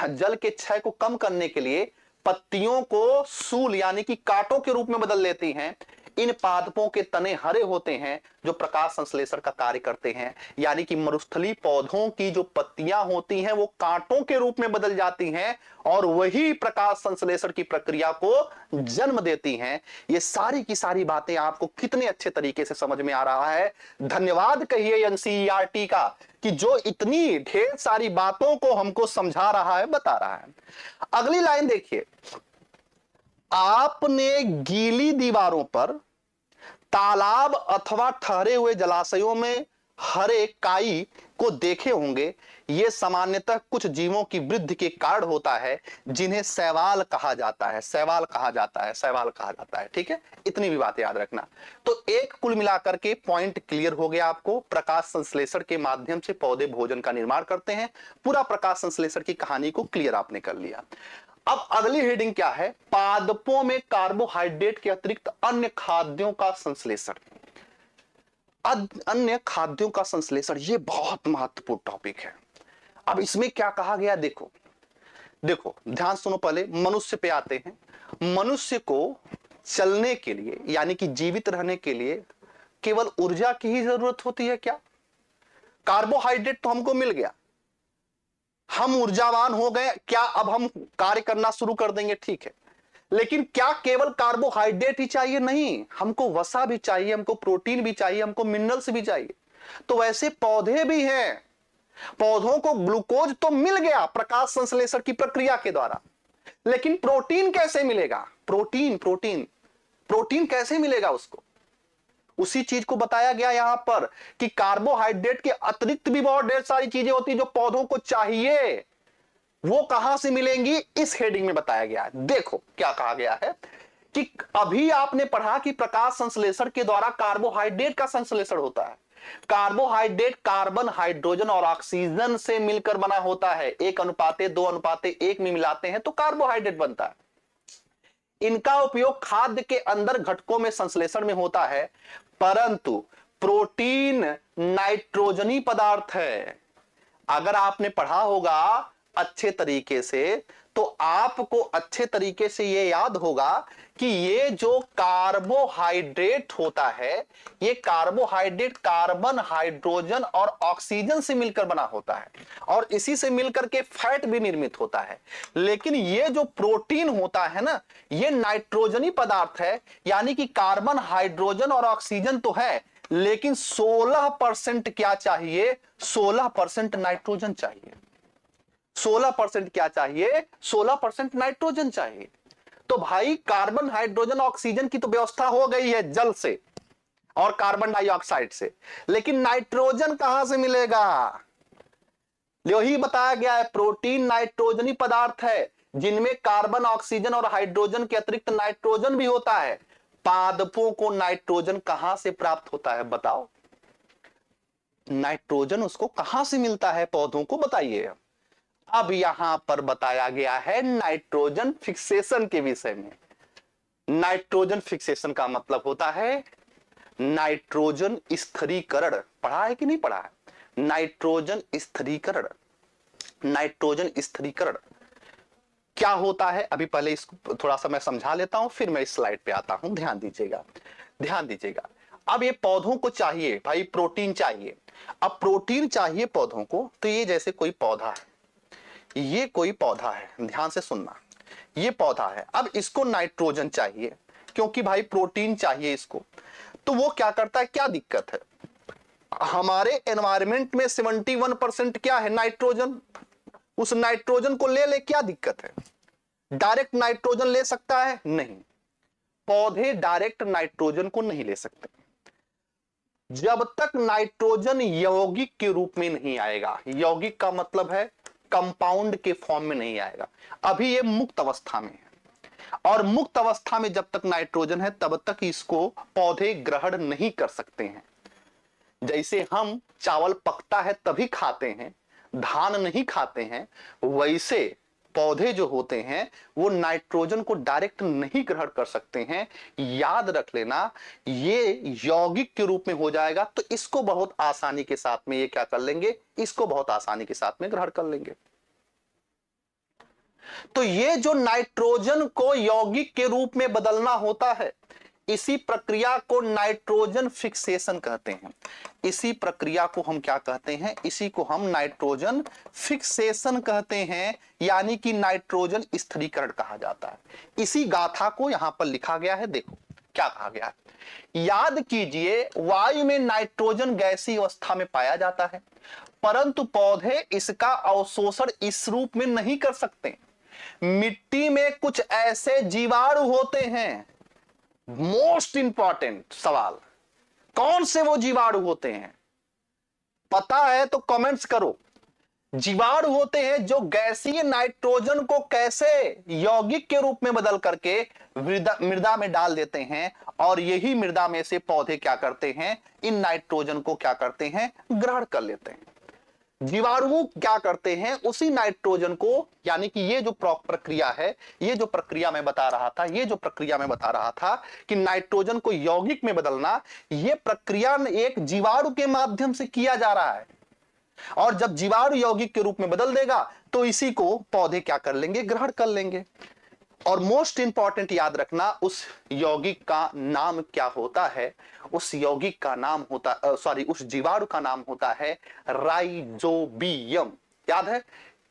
जल के क्षय को कम करने के लिए पत्तियों को सूल यानी कि कांटों के रूप में बदल लेती हैं। इन पादपों के तने हरे होते हैं जो प्रकाश संश्लेषण का कार्य करते हैं, यानी कि मरुस्थलीय पौधों की जो पत्तियां होती हैं वो कांटों के रूप में बदल जाती हैं और वही प्रकाश संश्लेषण की प्रक्रिया को जन्म देती हैं। ये सारी की सारी बातें आपको कितने अच्छे तरीके से समझ में आ रहा है। धन्यवाद कहिए एनसीईआरटी का कि जो इतनी ढेर सारी बातों को हमको समझा रहा है, बता रहा है। अगली लाइन देखिए, आपने गीली दीवारों पर तालाब अथवा ठहरे हुए जलाशयों में हरे काई को देखे होंगे। यह सामान्यतः कुछ जीवों की वृद्धि के कारण होता है जिन्हें शैवाल कहा जाता है। शैवाल कहा जाता है, शैवाल कहा जाता है। ठीक है, इतनी भी बात याद रखना। तो एक कुल मिलाकर के पॉइंट क्लियर हो गया आपको। प्रकाश संश्लेषण के माध्यम से पौधे भोजन का निर्माण करते हैं। पूरा प्रकाश संश्लेषण की कहानी को क्लियर आपने कर लिया। अब अगली हेडिंग क्या है? पादपों में कार्बोहाइड्रेट के अतिरिक्त अन्य खाद्यों का संश्लेषण। अन्य खाद्यों का संश्लेषण, यह बहुत महत्वपूर्ण टॉपिक है। अब इसमें क्या कहा गया, देखो देखो ध्यान सुनो। पहले मनुष्य पे आते हैं। मनुष्य को चलने के लिए यानी कि जीवित रहने के लिए केवल ऊर्जा की ही जरूरत होती है क्या? कार्बोहाइड्रेट तो हमको मिल गया, हम ऊर्जावान हो गए, क्या अब हम कार्य करना शुरू कर देंगे? ठीक है, लेकिन क्या केवल कार्बोहाइड्रेट ही चाहिए? नहीं, हमको वसा भी चाहिए, हमको प्रोटीन भी चाहिए, हमको मिनरल्स भी चाहिए। तो वैसे पौधे भी हैं। पौधों को ग्लूकोज तो मिल गया प्रकाश संश्लेषण की प्रक्रिया के द्वारा, लेकिन प्रोटीन कैसे मिलेगा? प्रोटीन कैसे मिलेगा उसको? उसी चीज को बताया गया यहां पर कि कार्बोहाइड्रेट के अतिरिक्त भी बहुत ढेर सारी चीजें होती है जो पौधों को चाहिए। वो कहां से मिलेंगी, इस हेडिंग में बताया गया है। देखो क्या कहा गया है कि अभी आपने पढ़ा कि प्रकाश संश्लेषण के द्वारा कार्बोहाइड्रेट का संश्लेषण होता है। कार्बोहाइड्रेट कार्बन, हाइड्रोजन और ऑक्सीजन से मिलकर बना होता है। 1:2:1 में मिलाते हैं तो कार्बोहाइड्रेट बनता है। इनका उपयोग खाद्य के अंदर घटकों में संश्लेषण में होता है, परंतु प्रोटीन नाइट्रोजनी पदार्थ है। अगर आपने पढ़ा होगा अच्छे तरीके से तो आपको अच्छे तरीके से यह याद होगा कि ये जो कार्बोहाइड्रेट होता है, ये कार्बोहाइड्रेट कार्बन, हाइड्रोजन और ऑक्सीजन से मिलकर बना होता है और इसी से मिलकर के फैट भी निर्मित होता है। लेकिन ये जो प्रोटीन होता है ना, ये नाइट्रोजनी पदार्थ है, यानी कि कार्बन, हाइड्रोजन और ऑक्सीजन तो है, लेकिन 16% क्या चाहिए? 16% नाइट्रोजन चाहिए। 16% क्या चाहिए? 16% नाइट्रोजन चाहिए। तो भाई कार्बन, हाइड्रोजन, ऑक्सीजन की तो व्यवस्था हो गई है जल से और कार्बन डाइऑक्साइड से, लेकिन नाइट्रोजन कहां से मिलेगा? यही बताया गया है, प्रोटीन नाइट्रोजनी पदार्थ है जिनमें कार्बन, ऑक्सीजन और हाइड्रोजन के अतिरिक्त नाइट्रोजन भी होता है। पादपों को नाइट्रोजन कहां से प्राप्त होता है बताओ? नाइट्रोजन उसको कहां से मिलता है पौधों को, बताइए। अब यहां पर बताया गया है नाइट्रोजन फिक्सेशन के विषय में। नाइट्रोजन फिक्सेशन का मतलब होता है नाइट्रोजन स्थिरीकरण। पढ़ा है कि नहीं पढ़ा है? नाइट्रोजन स्थिरीकरण। नाइट्रोजन स्थिरीकरण क्या होता है, अभी पहले इसको थोड़ा सा मैं समझा लेता हूं, फिर मैं इस स्लाइड पे आता हूं। ध्यान दीजिएगा, ध्यान दीजिएगा। अब ये पौधों को चाहिए भाई, प्रोटीन चाहिए। अब प्रोटीन चाहिए पौधों को, तो ये जैसे कोई पौधा है, ये कोई पौधा है, ध्यान से सुनना, ये पौधा है। अब इसको नाइट्रोजन चाहिए क्योंकि भाई प्रोटीन चाहिए इसको। तो वो क्या करता है, क्या दिक्कत है? हमारे एनवायरमेंट में 71% क्या है? नाइट्रोजन। उस नाइट्रोजन को ले क्या दिक्कत है? डायरेक्ट नाइट्रोजन ले सकता है? नहीं, पौधे डायरेक्ट नाइट्रोजन को नहीं ले सकते जब तक नाइट्रोजन यौगिक के रूप में नहीं आएगा। यौगिक का मतलब है कंपाउंड के फॉर्म में नहीं आएगा। अभी ये मुक्त अवस्था में है और मुक्त अवस्था में जब तक नाइट्रोजन है तब तक इसको पौधे ग्रहण नहीं कर सकते हैं। जैसे हम चावल पकता है तभी खाते हैं, धान नहीं खाते हैं, वैसे पौधे जो होते हैं वो नाइट्रोजन को डायरेक्ट नहीं ग्रहण कर सकते हैं। याद रख लेना, ये यौगिक के रूप में हो जाएगा तो इसको बहुत आसानी के साथ में ये क्या कर लेंगे, इसको बहुत आसानी के साथ में ग्रहण कर लेंगे। तो ये जो नाइट्रोजन को यौगिक के रूप में बदलना होता है, इसी प्रक्रिया को नाइट्रोजन फिक्सेशन कहते हैं। इसी प्रक्रिया को हम क्या कहते हैं? इसी को हम नाइट्रोजन फिक्सेशन कहते हैं, यानी कि नाइट्रोजन स्थिरीकरण कहा जाता है। इसी गाथा को यहां पर लिखा गया है। देखो क्या कहा गया है। याद कीजिए, वायु में नाइट्रोजन गैसीय अवस्था में पाया जाता है, परंतु पौधे इसका अवशोषण इस रूप में नहीं कर सकते। मिट्टी में कुछ ऐसे जीवाणु होते हैं, मोस्ट इंपॉर्टेंट सवाल, कौन से वो जीवाणु होते हैं? पता है तो कमेंट्स करो। जीवाणु होते हैं जो गैसीय नाइट्रोजन को कैसे यौगिक के रूप में बदल करके मृदा में डाल देते हैं, और यही मृदा में से पौधे क्या करते हैं? इन नाइट्रोजन को क्या करते हैं? ग्रहण कर लेते हैं। जीवाणु क्या करते हैं? उसी नाइट्रोजन को, यानी कि ये जो प्रक्रिया है, ये जो प्रक्रिया मैं बता रहा था कि नाइट्रोजन को यौगिक में बदलना, ये प्रक्रिया एक जीवाणु के माध्यम से किया जा रहा है। और जब जीवाणु यौगिक के रूप में बदल देगा तो इसी को पौधे क्या कर लेंगे? ग्रहण कर लेंगे। और मोस्ट इंपॉर्टेंट याद रखना, उस यौगिक का नाम क्या होता है? उस यौगिक का नाम होता उस जीवाणु का नाम होता है राइजोबियम। याद है?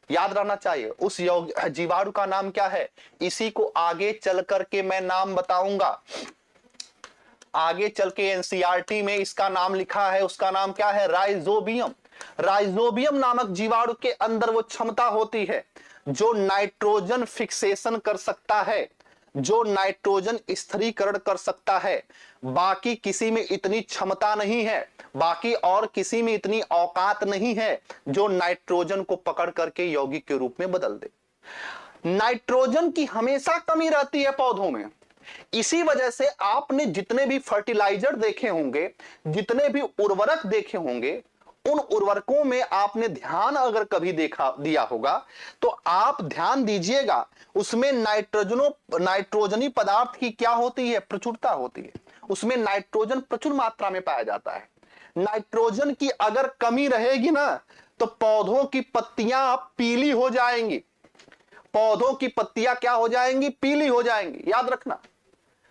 याद रहना चाहिए। उस जीवाणु का नाम क्या है? इसी को आगे चल करके मैं नाम बताऊंगा। आगे चल के एनसीईआरटी में इसका नाम लिखा है, उसका नाम क्या है? राइजोबियम। राइजोबियम नामक जीवाणु के अंदर वो क्षमता होती है जो नाइट्रोजन फिक्सेशन कर सकता है, जो नाइट्रोजन स्थिरीकरण कर सकता है। बाकी किसी में इतनी क्षमता नहीं है, बाकी और किसी में इतनी औकात नहीं है जो नाइट्रोजन को पकड़ करके यौगिक के रूप में बदल दे। नाइट्रोजन की हमेशा कमी रहती है पौधों में। इसी वजह से आपने जितने भी फर्टिलाइजर देखे होंगे, जितने भी उर्वरक देखे होंगे, उन उर्वरकों में आपने ध्यान अगर कभी दिया होगा तो आप ध्यान दीजिएगा, उसमें नाइट्रोजनी पदार्थ की क्या होती है? प्रचुरता होती है। उसमें नाइट्रोजन प्रचुर मात्रा में पाया जाता है। नाइट्रोजन की अगर कमी रहेगी ना तो पौधों की पत्तियां पीली हो जाएंगी। पौधों की पत्तियां क्या हो जाएंगी? पीली हो जाएंगी। याद रखना,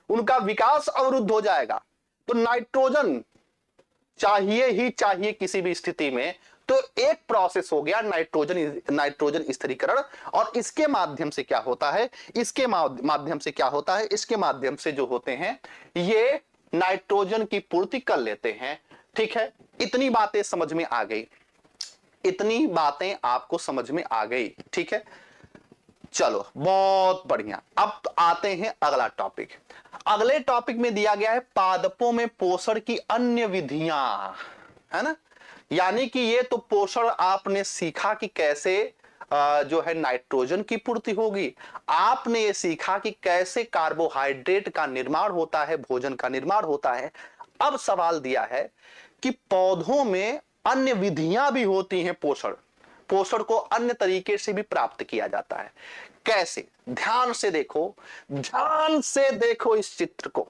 उनका विकास अवरुद्ध हो जाएगा। तो नाइट्रोजन चाहिए ही चाहिए किसी भी स्थिति में। तो एक प्रोसेस हो गया नाइट्रोजन स्थिरीकरण। और इसके माध्यम से क्या होता है? इसके माध्यम से जो होते हैं ये नाइट्रोजन की पूर्ति कर लेते हैं। ठीक है, इतनी बातें समझ में आ गई, इतनी बातें आपको समझ में आ गई। ठीक है, चलो बहुत बढ़िया। अब आते हैं अगला टॉपिक। अगले टॉपिक में दिया गया है पादपों में पोषण की अन्य विधियां, है ना। यानी कि ये तो पोषण आपने सीखा कि कैसे जो है नाइट्रोजन की पूर्ति होगी। आपने ये सीखा कि कैसे कार्बोहाइड्रेट का निर्माण होता है, भोजन का निर्माण होता है। अब सवाल दिया है कि पौधों में अन्य विधियां भी होती हैं। पोषण को अन्य तरीके से भी प्राप्त किया जाता है। कैसे? ध्यान से देखो इस चित्र को।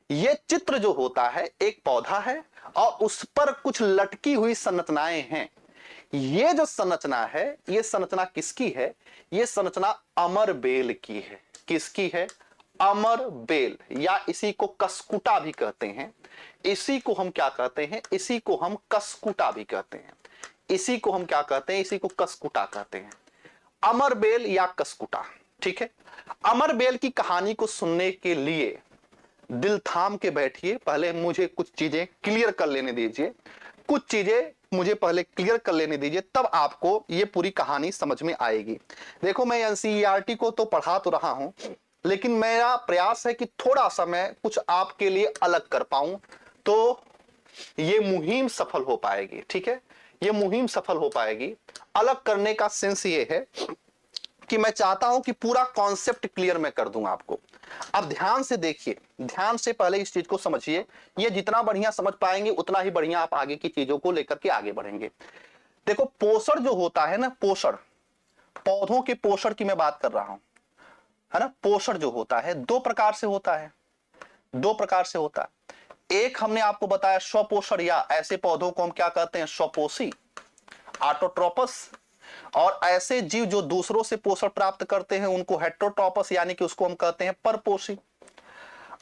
यह चित्र जो होता है, एक पौधा है और उस पर कुछ लटकी हुई संरचनाएं हैं। ये जो संरचना है, ये संरचना किसकी है? ये संरचना अमर बेल की है। किसकी है? अमर बेल, या इसी को कसकुटा भी कहते हैं। इसी को हम क्या कहते हैं? इसी को हम कसकुटा भी कहते हैं। इसी को हम क्या कहते हैं? इसी को कसकुटा कहते हैं। अमर बेल या कसकुटा। ठीक है, अमर बेल की कहानी को सुनने के लिए दिल थाम के बैठिए। पहले मुझे कुछ चीजें क्लियर कर लेने दीजिए, तब आपको ये पूरी कहानी समझ में आएगी। देखो, मैं एनसीईआरटी को तो पढ़ा तो रहा हूं, लेकिन मेरा प्रयास है कि थोड़ा सा मैं कुछ आपके लिए अलग कर पाऊं, तो ये मुहिम सफल हो पाएगी। ठीक है, ये मुहिम सफल हो पाएगी। अलग करने का सेंस ये है कि मैं चाहता हूं कि पूरा कॉन्सेप्ट क्लियर मैं कर दूं आपको। अब ध्यान से देखिए, ध्यान से पहले इस चीज को समझिए। ये जितना बढ़िया समझ पाएंगे उतना ही बढ़िया आप आगे की चीजों को लेकर के आगे बढ़ेंगे। देखो, पोषण जो होता है ना, पोषण, पौधों के पोषण की मैं बात कर रहा हूं, है ना। पोषण जो होता है दो प्रकार से होता है। एक हमने आपको बताया स्वपोषण, या ऐसे पौधों को हम क्या कहते हैं? स्वपोषी, ऑटोट्रोपस। और ऐसे जीव जो दूसरों से पोषण प्राप्त करते हैं उनको हेटेरोट्रॉपस यानी कि उसको हम कहते हैं परपोषी।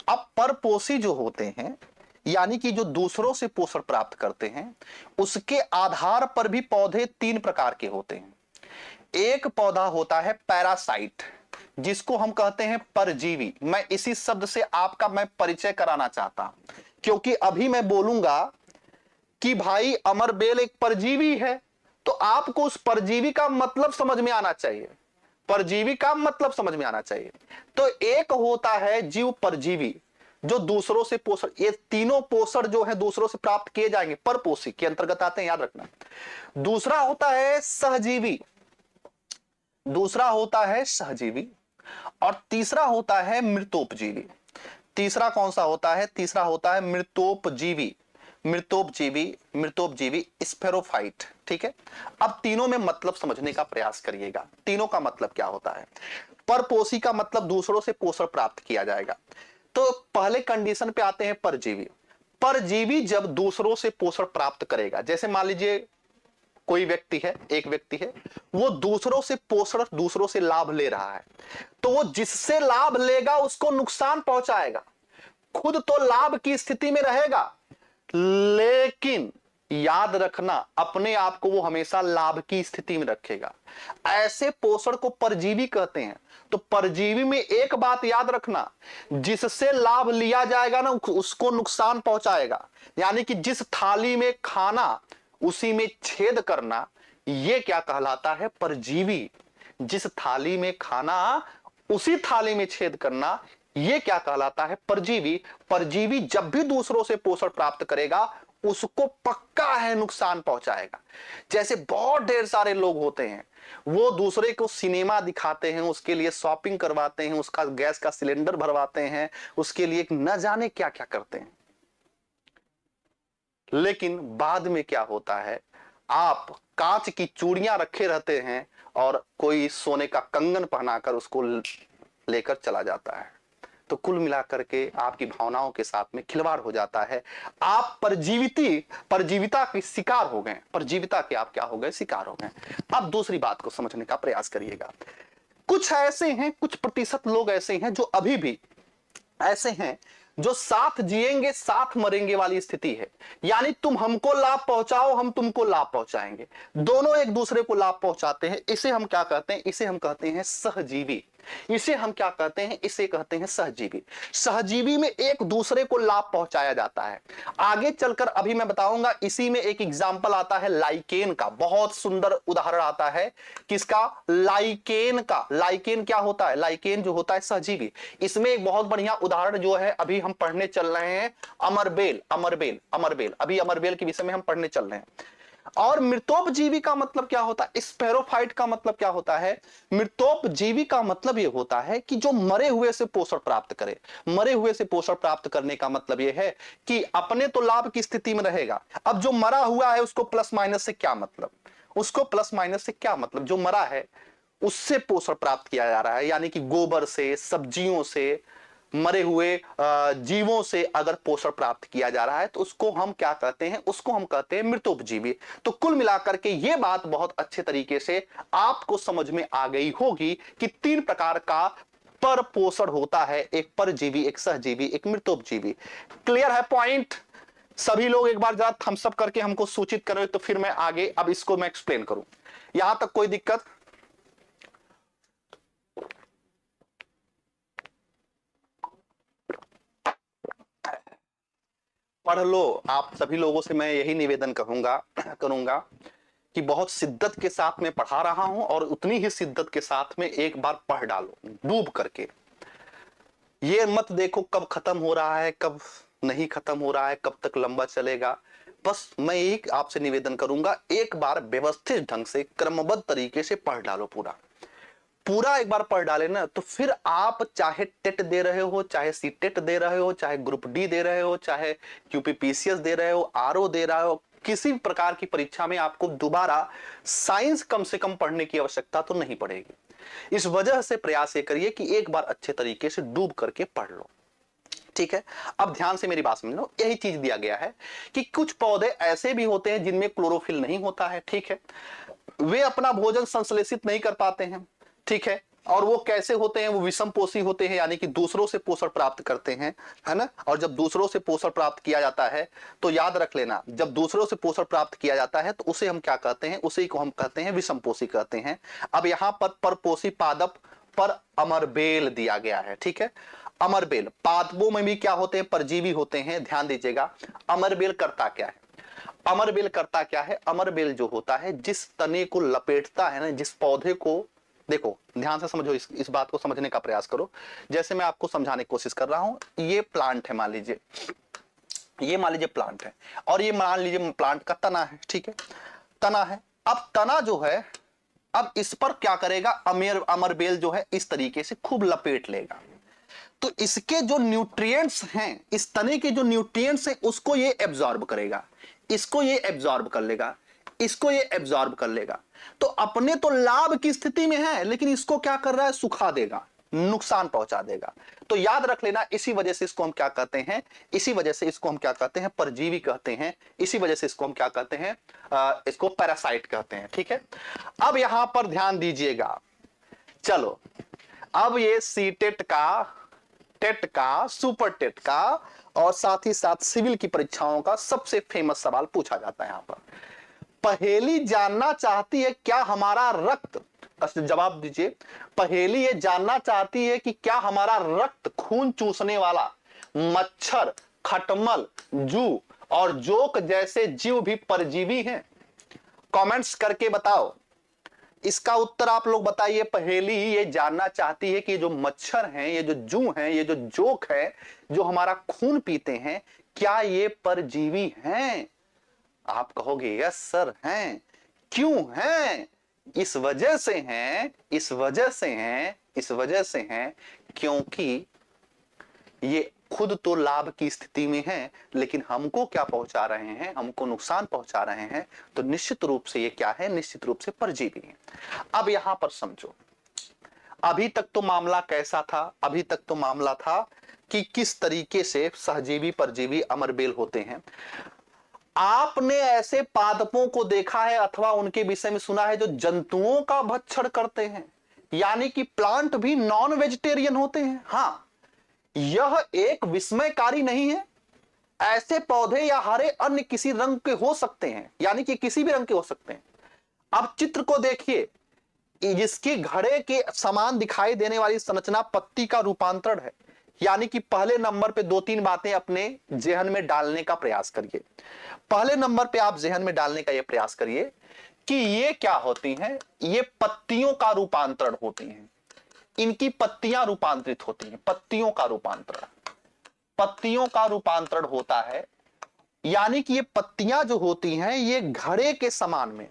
अब परपोषी जो होते हैं यानी कि जो दूसरों से पोषण प्राप्त करते हैं, उसके आधार पर भी पौधे तीन प्रकार के होते हैं। एक पौधा होता है पैरासाइट, जिसको हम कहते हैं परजीवी। मैं इसी शब्द से आपका मैं परिचय कराना चाहता हूं, क्योंकि अभी मैं बोलूंगा कि भाई अमरबेल एक परजीवी है, तो आपको उस परजीवी का मतलब समझ में आना चाहिए। परजीवी का मतलब समझ में आना चाहिए। तो एक होता है जीव परजीवी जो दूसरों से पोषण, ये तीनों पोषण जो है दूसरों से प्राप्त किए जाएंगे, परपोषी के अंतर्गत आते हैं, याद रखना। दूसरा होता है सहजीवी, दूसरा होता है सहजीवी, और तीसरा होता है मृतोपजीवी। तीसरा कौन सा होता है? तीसरा होता है मृतोपजीवी। मृतोपजीवी, मृतोपजीवी स्फेरोफाइट। ठीक है, अब तीनों में मतलब समझने का प्रयास करिएगा। तीनों का मतलब क्या होता है? परपोषी का मतलब दूसरों से पोषण प्राप्त किया जाएगा। तो पहले कंडीशन पे आते हैं परजीवी। परजीवी जब दूसरों से पोषण प्राप्त करेगा, जैसे मान लीजिए कोई व्यक्ति है, एक व्यक्ति है, वो दूसरों से पोषण, दूसरों से लाभ ले रहा है, तो वो जिससे लाभ लेगा उसको नुकसान पहुंचाएगा। खुद तो लाभ की स्थिति में रहेगा, लेकिन याद रखना अपने आप को वो हमेशा लाभ की स्थिति में रखेगा। ऐसे पोषण को परजीवी कहते हैं। तो परजीवी में एक बात याद रखना, जिससे लाभ लिया जाएगा ना उसको नुकसान पहुंचाएगा। यानी कि जिस थाली में खाना उसी में छेद करना, यह क्या कहलाता है? परजीवी। जिस थाली में खाना उसी थाली में छेद करना, यह क्या कहलाता है? परजीवी। परजीवी जब भी दूसरों से पोषण प्राप्त करेगा उसको पक्का है नुकसान पहुंचाएगा। जैसे बहुत ढेर सारे लोग होते हैं, वो दूसरे को सिनेमा दिखाते हैं, उसके लिए शॉपिंग करवाते हैं, उसका गैस का सिलेंडर भरवाते हैं, उसके लिए न जाने क्या क्या करते हैं, लेकिन बाद में क्या होता है? आप कांच की चूड़ियां रखे रहते हैं और कोई सोने का कंगन पहनाकर उसको लेकर चला जाता है। तो कुल मिलाकर के आपकी भावनाओं के साथ में खिलवाड़ हो जाता है। आप परजीविता के शिकार हो गए। परजीविता के आप क्या हो गए? शिकार हो गए। अब दूसरी बात को समझने का प्रयास करिएगा। कुछ ऐसे हैं, कुछ प्रतिशत लोग ऐसे हैं जो अभी भी ऐसे हैं जो साथ जिएंगे साथ मरेंगे वाली स्थिति है। यानी तुम हमको लाभ पहुंचाओ, हम तुमको लाभ पहुंचाएंगे, दोनों एक दूसरे को लाभ पहुंचाते हैं। इसे हम क्या कहते हैं? इसे हम कहते हैं सहजीवी। इसे हम क्या कहते हैं? इसे कहते हैं सहजीवी। सहजीवी में एक दूसरे को लाभ पहुंचाया जाता है। आगे चलकर अभी मैं बताऊंगा, इसी में एक एग्जाम्पल आता है लाइकेन का, बहुत सुंदर उदाहरण आता है। किसका? लाइकेन का। लाइकेन क्या होता है? लाइकेन जो होता है सहजीवी। इसमें एक बहुत बढ़िया उदाहरण जो है अभी हम पढ़ने चल रहे हैं, अमरबेल। अमरबेल, अमरबेल, अभी अमरबेल के विषय में हम पढ़ने चल रहे हैं। और मृतोपजीवी का मतलब क्या होता है? स्पेरोफाइट का मतलब क्या होता है? मृतोपजीवी का मतलब यह होता है कि जो मरे हुए से पोषण प्राप्त करे। मरे हुए से पोषण प्राप्त करने का मतलब यह है कि अपने तो लाभ की स्थिति में रहेगा। अब जो मरा हुआ है उसको प्लस माइनस से क्या मतलब? उसको प्लस माइनस से क्या मतलब? जो मरा है उससे पोषण प्राप्त किया जा रहा है, यानी कि गोबर से, सब्जियों से, मरे हुए जीवों से अगर पोषण प्राप्त किया जा रहा है तो उसको हम क्या कहते हैं? उसको हम कहते हैं मृतोपजीवी। तो कुल मिलाकर के ये बात बहुत अच्छे तरीके से आपको समझ में आ गई होगी कि तीन प्रकार का पर पोषण होता है, एक परजीवी, एक सहजीवी, एक मृतोपजीवी। क्लियर है पॉइंट? सभी लोग एक बार जरा थम्स अप करके हमको सूचित करें तो फिर मैं आगे अब इसको मैं एक्सप्लेन करूं। यहां तक कोई दिक्कत? पढ़ लो। आप सभी लोगों से मैं यही निवेदन करूंगा कि बहुत शिद्दत के साथ में पढ़ा रहा हूं और उतनी ही शिद्दत के साथ में एक बार पढ़ डालो डूब करके। ये मत देखो कब खत्म हो रहा है, कब नहीं खत्म हो रहा है, कब तक लंबा चलेगा। बस मैं एक आपसे निवेदन करूंगा, एक बार व्यवस्थित ढंग से क्रमबद्ध तरीके से पढ़ डालो। पूरा पूरा एक बार पढ़ डाले ना, तो फिर आप चाहे टेट दे रहे हो, चाहे सीटेट दे रहे हो, चाहे ग्रुप डी दे रहे हो, चाहे यूपीपीसीएस दे रहे हो, आरओ दे रहे हो, किसी भी प्रकार की परीक्षा में आपको दोबारा साइंस कम से कम पढ़ने की आवश्यकता तो नहीं पड़ेगी। इस वजह से प्रयास ये करिए कि एक बार अच्छे तरीके से डूब करके पढ़ लो। ठीक है, अब ध्यान से मेरी बात समझ लो। यही चीज दिया गया है कि कुछ पौधे ऐसे भी होते हैं जिनमें क्लोरोफिल नहीं होता है। ठीक है, वे अपना भोजन संश्लेषित नहीं कर पाते हैं, ठीक है। और वो कैसे होते हैं, वो विषमपोषी होते हैं, यानी कि दूसरों से पोषण प्राप्त करते हैं, है ना। और जब दूसरों से पोषण प्राप्त किया जाता है तो याद रख लेना, जब दूसरों से पोषण प्राप्त किया जाता है तो उसे हम क्या कहते हैं, उसे को हम कहते हैं विषमपोषी कहते हैं। अब यहां पर परपोषी पादप पर अमरबेल दिया गया है, ठीक है। अमरबेल पादपों में भी क्या होते हैं, परजीवी होते हैं, ध्यान दीजिएगा। अमरबेल करता क्या है, अमरबेल करता क्या है, अमरबेल जो होता है जिस तने को लपेटता है ना, जिस पौधे को, देखो ध्यान से समझो, इस बात को समझने का प्रयास करो। जैसे मैं आपको समझाने की कोशिश कर रहा हूं, ये प्लांट है, मान लीजिए ये, मान लीजिए प्लांट है, और ये मान लीजिए प्लांट का तना है, ठीक है, तना है। अब तना जो है, अब इस पर क्या करेगा, अमरबेल जो है इस तरीके से खूब लपेट लेगा, तो इसके जो न्यूट्रिएंट्स हैं, इस तने के जो न्यूट्रिएंट्स हैं उसको ये एब्जॉर्ब करेगा, इसको ये एब्जॉर्ब कर लेगा, इसको ये एब्जॉर्ब कर लेगा। तो अपने तो लाभ की स्थिति में है, लेकिन इसको क्या कर रहा है, सुखा देगा, नुकसान पहुंचा देगा। तो याद रख लेना, इसी वजह से इसको हम क्या कहते हैं, इसी वजह से इसको हम क्या कहते हैं, परजीवी कहते हैं। इसी वजह से इसको हम क्या कहते हैं, इसको पैरासाइट कहते हैं, ठीक है। अब यहां पर ध्यान दीजिएगा, चलो अब ये सीटेट का, टेट का, सुपर टेट का और साथ ही साथ सिविल की परीक्षाओं का सबसे फेमस सवाल पूछा जाता है। यहां पर पहेली जानना चाहती है क्या हमारा रक्त, जवाब दीजिए। पहेली ये जानना चाहती है कि क्या हमारा रक्त खून चूसने वाला मच्छर, खटमल, जू और जोक जैसे जीव भी परजीवी हैं? कमेंट्स करके बताओ, इसका उत्तर आप लोग बताइए। पहेली ये जानना चाहती है कि जो मच्छर हैं, ये जो जू हैं, ये जो जोक है, जो हमारा खून पीते हैं, क्या ये परजीवी हैं? आप कहोगे यस सर हैं। क्यों हैं? इस वजह से हैं, इस वजह से हैं, इस वजह से हैं क्योंकि ये खुद तो लाभ की स्थिति में है, लेकिन हमको क्या पहुंचा रहे हैं, हमको नुकसान पहुंचा रहे हैं। तो निश्चित रूप से ये क्या है, निश्चित रूप से परजीवी है। अब यहां पर समझो, अभी तक तो मामला कैसा था, अभी तक तो मामला था कि किस तरीके से सहजीवी परजीवी अमरबेल होते हैं। आपने ऐसे पादपों को देखा है अथवा उनके विषय में सुना है जो जंतुओं का भक्षण करते हैं, यानी कि प्लांट भी नॉन वेजिटेरियन होते हैं। हाँ, यह एक विस्मयकारी नहीं है। ऐसे पौधे या हरे अन्य किसी रंग के हो सकते हैं, यानी कि किसी भी रंग के हो सकते हैं। अब चित्र को देखिए, जिसकी घड़े के समान दिखाई देने वाली संरचना पत्ती का रूपांतरण है। यानी कि पहले नंबर पे दो तीन बातें अपने जेहन में डालने का प्रयास करिए। पहले नंबर पे आप जेहन में डालने का यह प्रयास करिए कि ये क्या होती हैं, ये पत्तियों का रूपांतरण होती हैं। इनकी पत्तियां रूपांतरित होती हैं, पत्तियों का रूपांतरण, पत्तियों का रूपांतरण होता है। यानी कि ये पत्तियां जो होती हैं ये घड़े के समान में,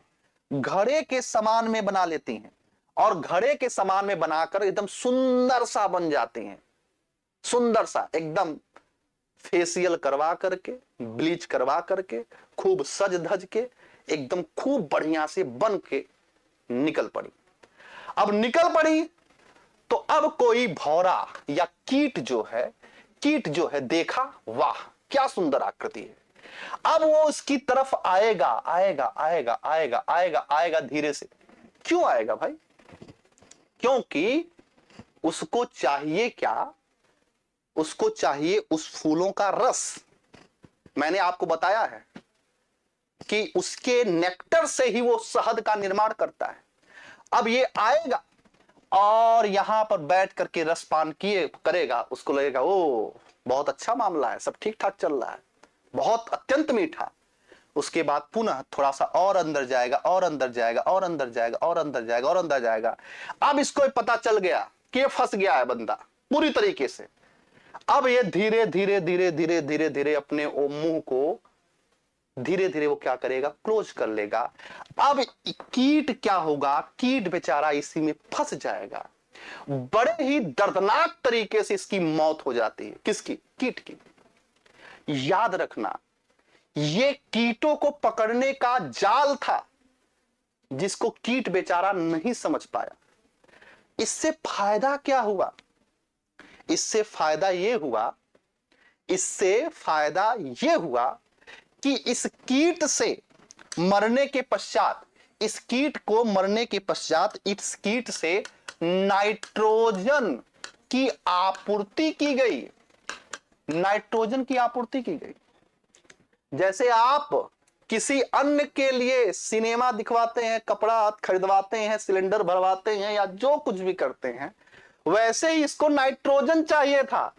घड़े के समान में बना लेती हैं और घड़े के समान में बनाकर एकदम सुंदर सा बन जाती हैं। सुंदर सा एकदम फेशियल करवा करके, ब्लीच करवा करके, खूब सज धज के एकदम खूब बढ़िया से बन के निकल पड़ी। अब निकल पड़ी तो अब कोई भौरा या कीट जो है देखा, वाह क्या सुंदर आकृति है। अब वो उसकी तरफ आएगा आएगा आएगा आएगा आएगा आएगा धीरे से। क्यों आएगा भाई? क्योंकि उसको चाहिए क्या, उसको चाहिए उस फूलों का रस। मैंने आपको बताया है कि उसके नेक्टर से ही वो शहद का निर्माण करता है। अब ये आएगा और यहां पर बैठ करके रसपान किए करेगा, उसको लगेगा ओ बहुत अच्छा मामला है, सब ठीक ठाक चल रहा है, बहुत अत्यंत मीठा। उसके बाद पुनः थोड़ा सा और अंदर जाएगा और अंदर जाएगा और अंदर जाएगा और अंदर जाएगा और अंदर जाएगा। अब इसको पता चल गया कि फंस गया है बंदा पूरी तरीके से। अब ये धीरे धीरे धीरे धीरे धीरे धीरे अपने मुंह को धीरे धीरे वो क्या करेगा, क्लोज कर लेगा। अब कीट क्या होगा, कीट बेचारा इसी में फंस जाएगा। बड़े ही दर्दनाक तरीके से इसकी मौत हो जाती है। किसकी? कीट की। याद रखना, ये कीटों को पकड़ने का जाल था जिसको कीट बेचारा नहीं समझ पाया। इससे फायदा क्या हुआ? इससे फायदा यह हुआ, इससे फायदा यह हुआ कि इस कीट से मरने के पश्चात इस कीट को मरने के पश्चात इस कीट से नाइट्रोजन की आपूर्ति की गई, नाइट्रोजन की आपूर्ति की गई। जैसे आप किसी अन्य के लिए सिनेमा दिखवाते हैं, कपड़ा खरीदवाते हैं, सिलेंडर भरवाते हैं या जो कुछ भी करते हैं, वैसे ही इसको नाइट्रोजन चाहिए था।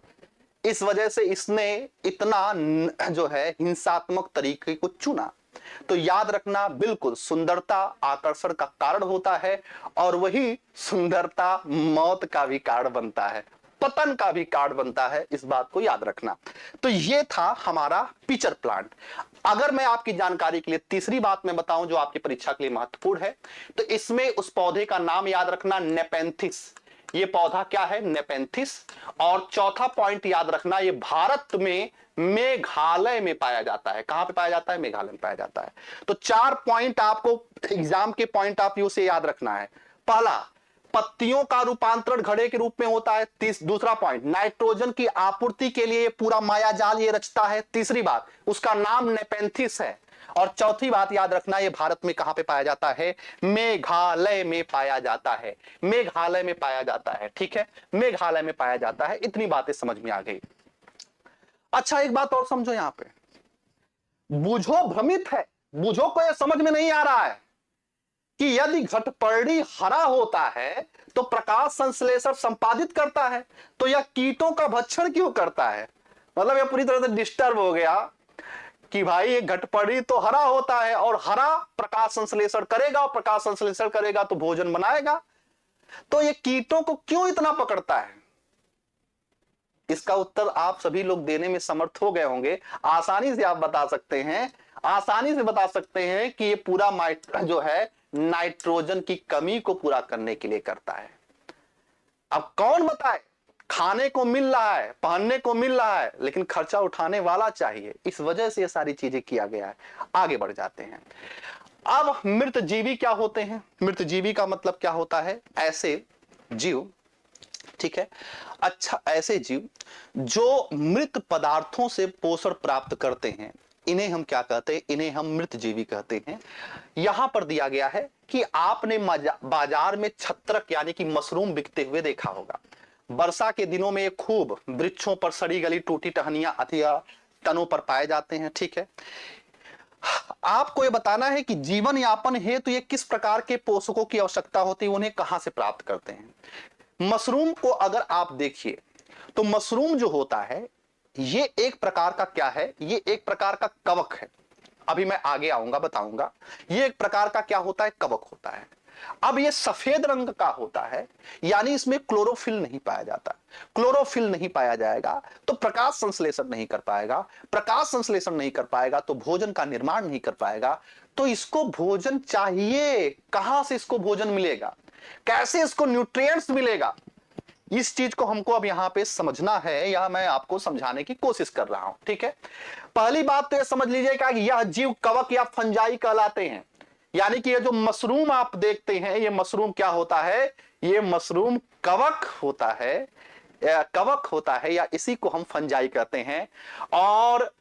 इस वजह से इसने इतना जो है हिंसात्मक तरीके को चुना। तो याद रखना, बिल्कुल सुंदरता आकर्षण का कारण होता है और वही सुंदरता मौत का भी कारण बनता है, पतन का भी कारण बनता है, इस बात को याद रखना। तो ये था हमारा पिचर प्लांट। अगर मैं आपकी जानकारी के लिए तीसरी बात मैं बताऊं जो आपकी परीक्षा के लिए महत्वपूर्ण है, तो इसमें उस पौधे का नाम याद रखना, नेपेंथिस। ये पौधा क्या है? नेपेंथिस। और चौथा पॉइंट याद रखना, ये भारत में मेघालय में पाया जाता है। कहां पे पाया जाता है? मेघालय में पाया जाता है। तो 4 पॉइंट आपको एग्जाम के पॉइंट ऑफ व्यू से याद रखना है। पहला, पत्तियों का रूपांतरण घड़े के रूप में होता है। दूसरा पॉइंट, नाइट्रोजन की आपूर्ति के लिए पूरा मायाजाल ये रचता है। तीसरी बात, उसका नाम नेपेंथिस है। और चौथी बात याद रखना, ये भारत में कहां पे पाया जाता है? मेघालय में पाया जाता है। मेघालय में पाया जाता है, ठीक है, मेघालय में पाया जाता है। इतनी बातें समझ में आ गई। अच्छा, एक बात और समझो, यहां पे बूझो भ्रमित है, बूझो को यह समझ में नहीं आ रहा है कि यदि घटपर्णी हरा होता है तो प्रकाश संश्लेषण संपादित करता है, तो यह कीटों का भक्षण क्यों करता है? मतलब यह पूरी तरह से डिस्टर्ब हो गया कि भाई ये घटपर्णी तो हरा होता है और हरा प्रकाश संश्लेषण करेगा, और प्रकाश संश्लेषण करेगा तो भोजन बनाएगा, तो ये कीटों को क्यों इतना पकड़ता है? इसका उत्तर आप सभी लोग देने में समर्थ हो गए होंगे। आसानी से आप बता सकते हैं, आसानी से बता सकते हैं कि ये पूरा जो है नाइट्रोजन की कमी को पूरा करने के लिए करता है। अब कौन बताए? खाने को मिल रहा है, पहनने को मिल रहा है, लेकिन खर्चा उठाने वाला चाहिए, इस वजह से ये सारी चीजें किया गया है। आगे बढ़ जाते हैं। अब मृत जीवी क्या होते हैं? मृत जीवी का मतलब क्या होता है? ऐसे जीव, ठीक है, अच्छा, ऐसे जीव जो मृत पदार्थों से पोषण प्राप्त करते हैं, इन्हें हम क्या कहते हैं? इन्हें हम मृत जीवी कहते हैं। यहां पर दिया गया है कि आपने बाजार में छत्रक यानी कि मशरूम बिकते हुए देखा होगा। वर्षा के दिनों में खूब वृक्षों पर सड़ी गली टूटी टहनियां अथवा तनों पर पाए जाते हैं, ठीक है। आपको यह बताना है कि जीवन यापन हेतु ये किस प्रकार के पोषकों की आवश्यकता होती है, उन्हें कहां से प्राप्त करते हैं। मशरूम को अगर आप देखिए तो मशरूम जो होता है ये एक प्रकार का क्या है? ये एक प्रकार का कवक है। अभी मैं आगे आऊंगा, बताऊंगा। ये एक प्रकार का क्या होता है? कवक होता है। अब ये सफेद रंग का होता है, यानी इसमें क्लोरोफिल नहीं पाया जाता। क्लोरोफिल नहीं पाया जाएगा तो प्रकाश संश्लेषण नहीं कर पाएगा। प्रकाश संश्लेषण नहीं कर पाएगा तो भोजन का निर्माण नहीं कर पाएगा। तो इसको भोजन चाहिए, कहां से इसको भोजन मिलेगा? कैसे इसको न्यूट्रिएंट्स मिलेगा? इस चीज को हमको अब यहां पे समझना है, या मैं आपको समझाने की कोशिश कर रहा हूं, ठीक है। पहली बात तो यह समझ लीजिएगा कि यह जीव कवक या फंजाई कहलाते हैं। यानी कि ये जो मशरूम आप देखते हैं, ये मशरूम क्या होता है? ये मशरूम कवक होता है, कवक होता है, या इसी को हम फंजाई कहते हैं। और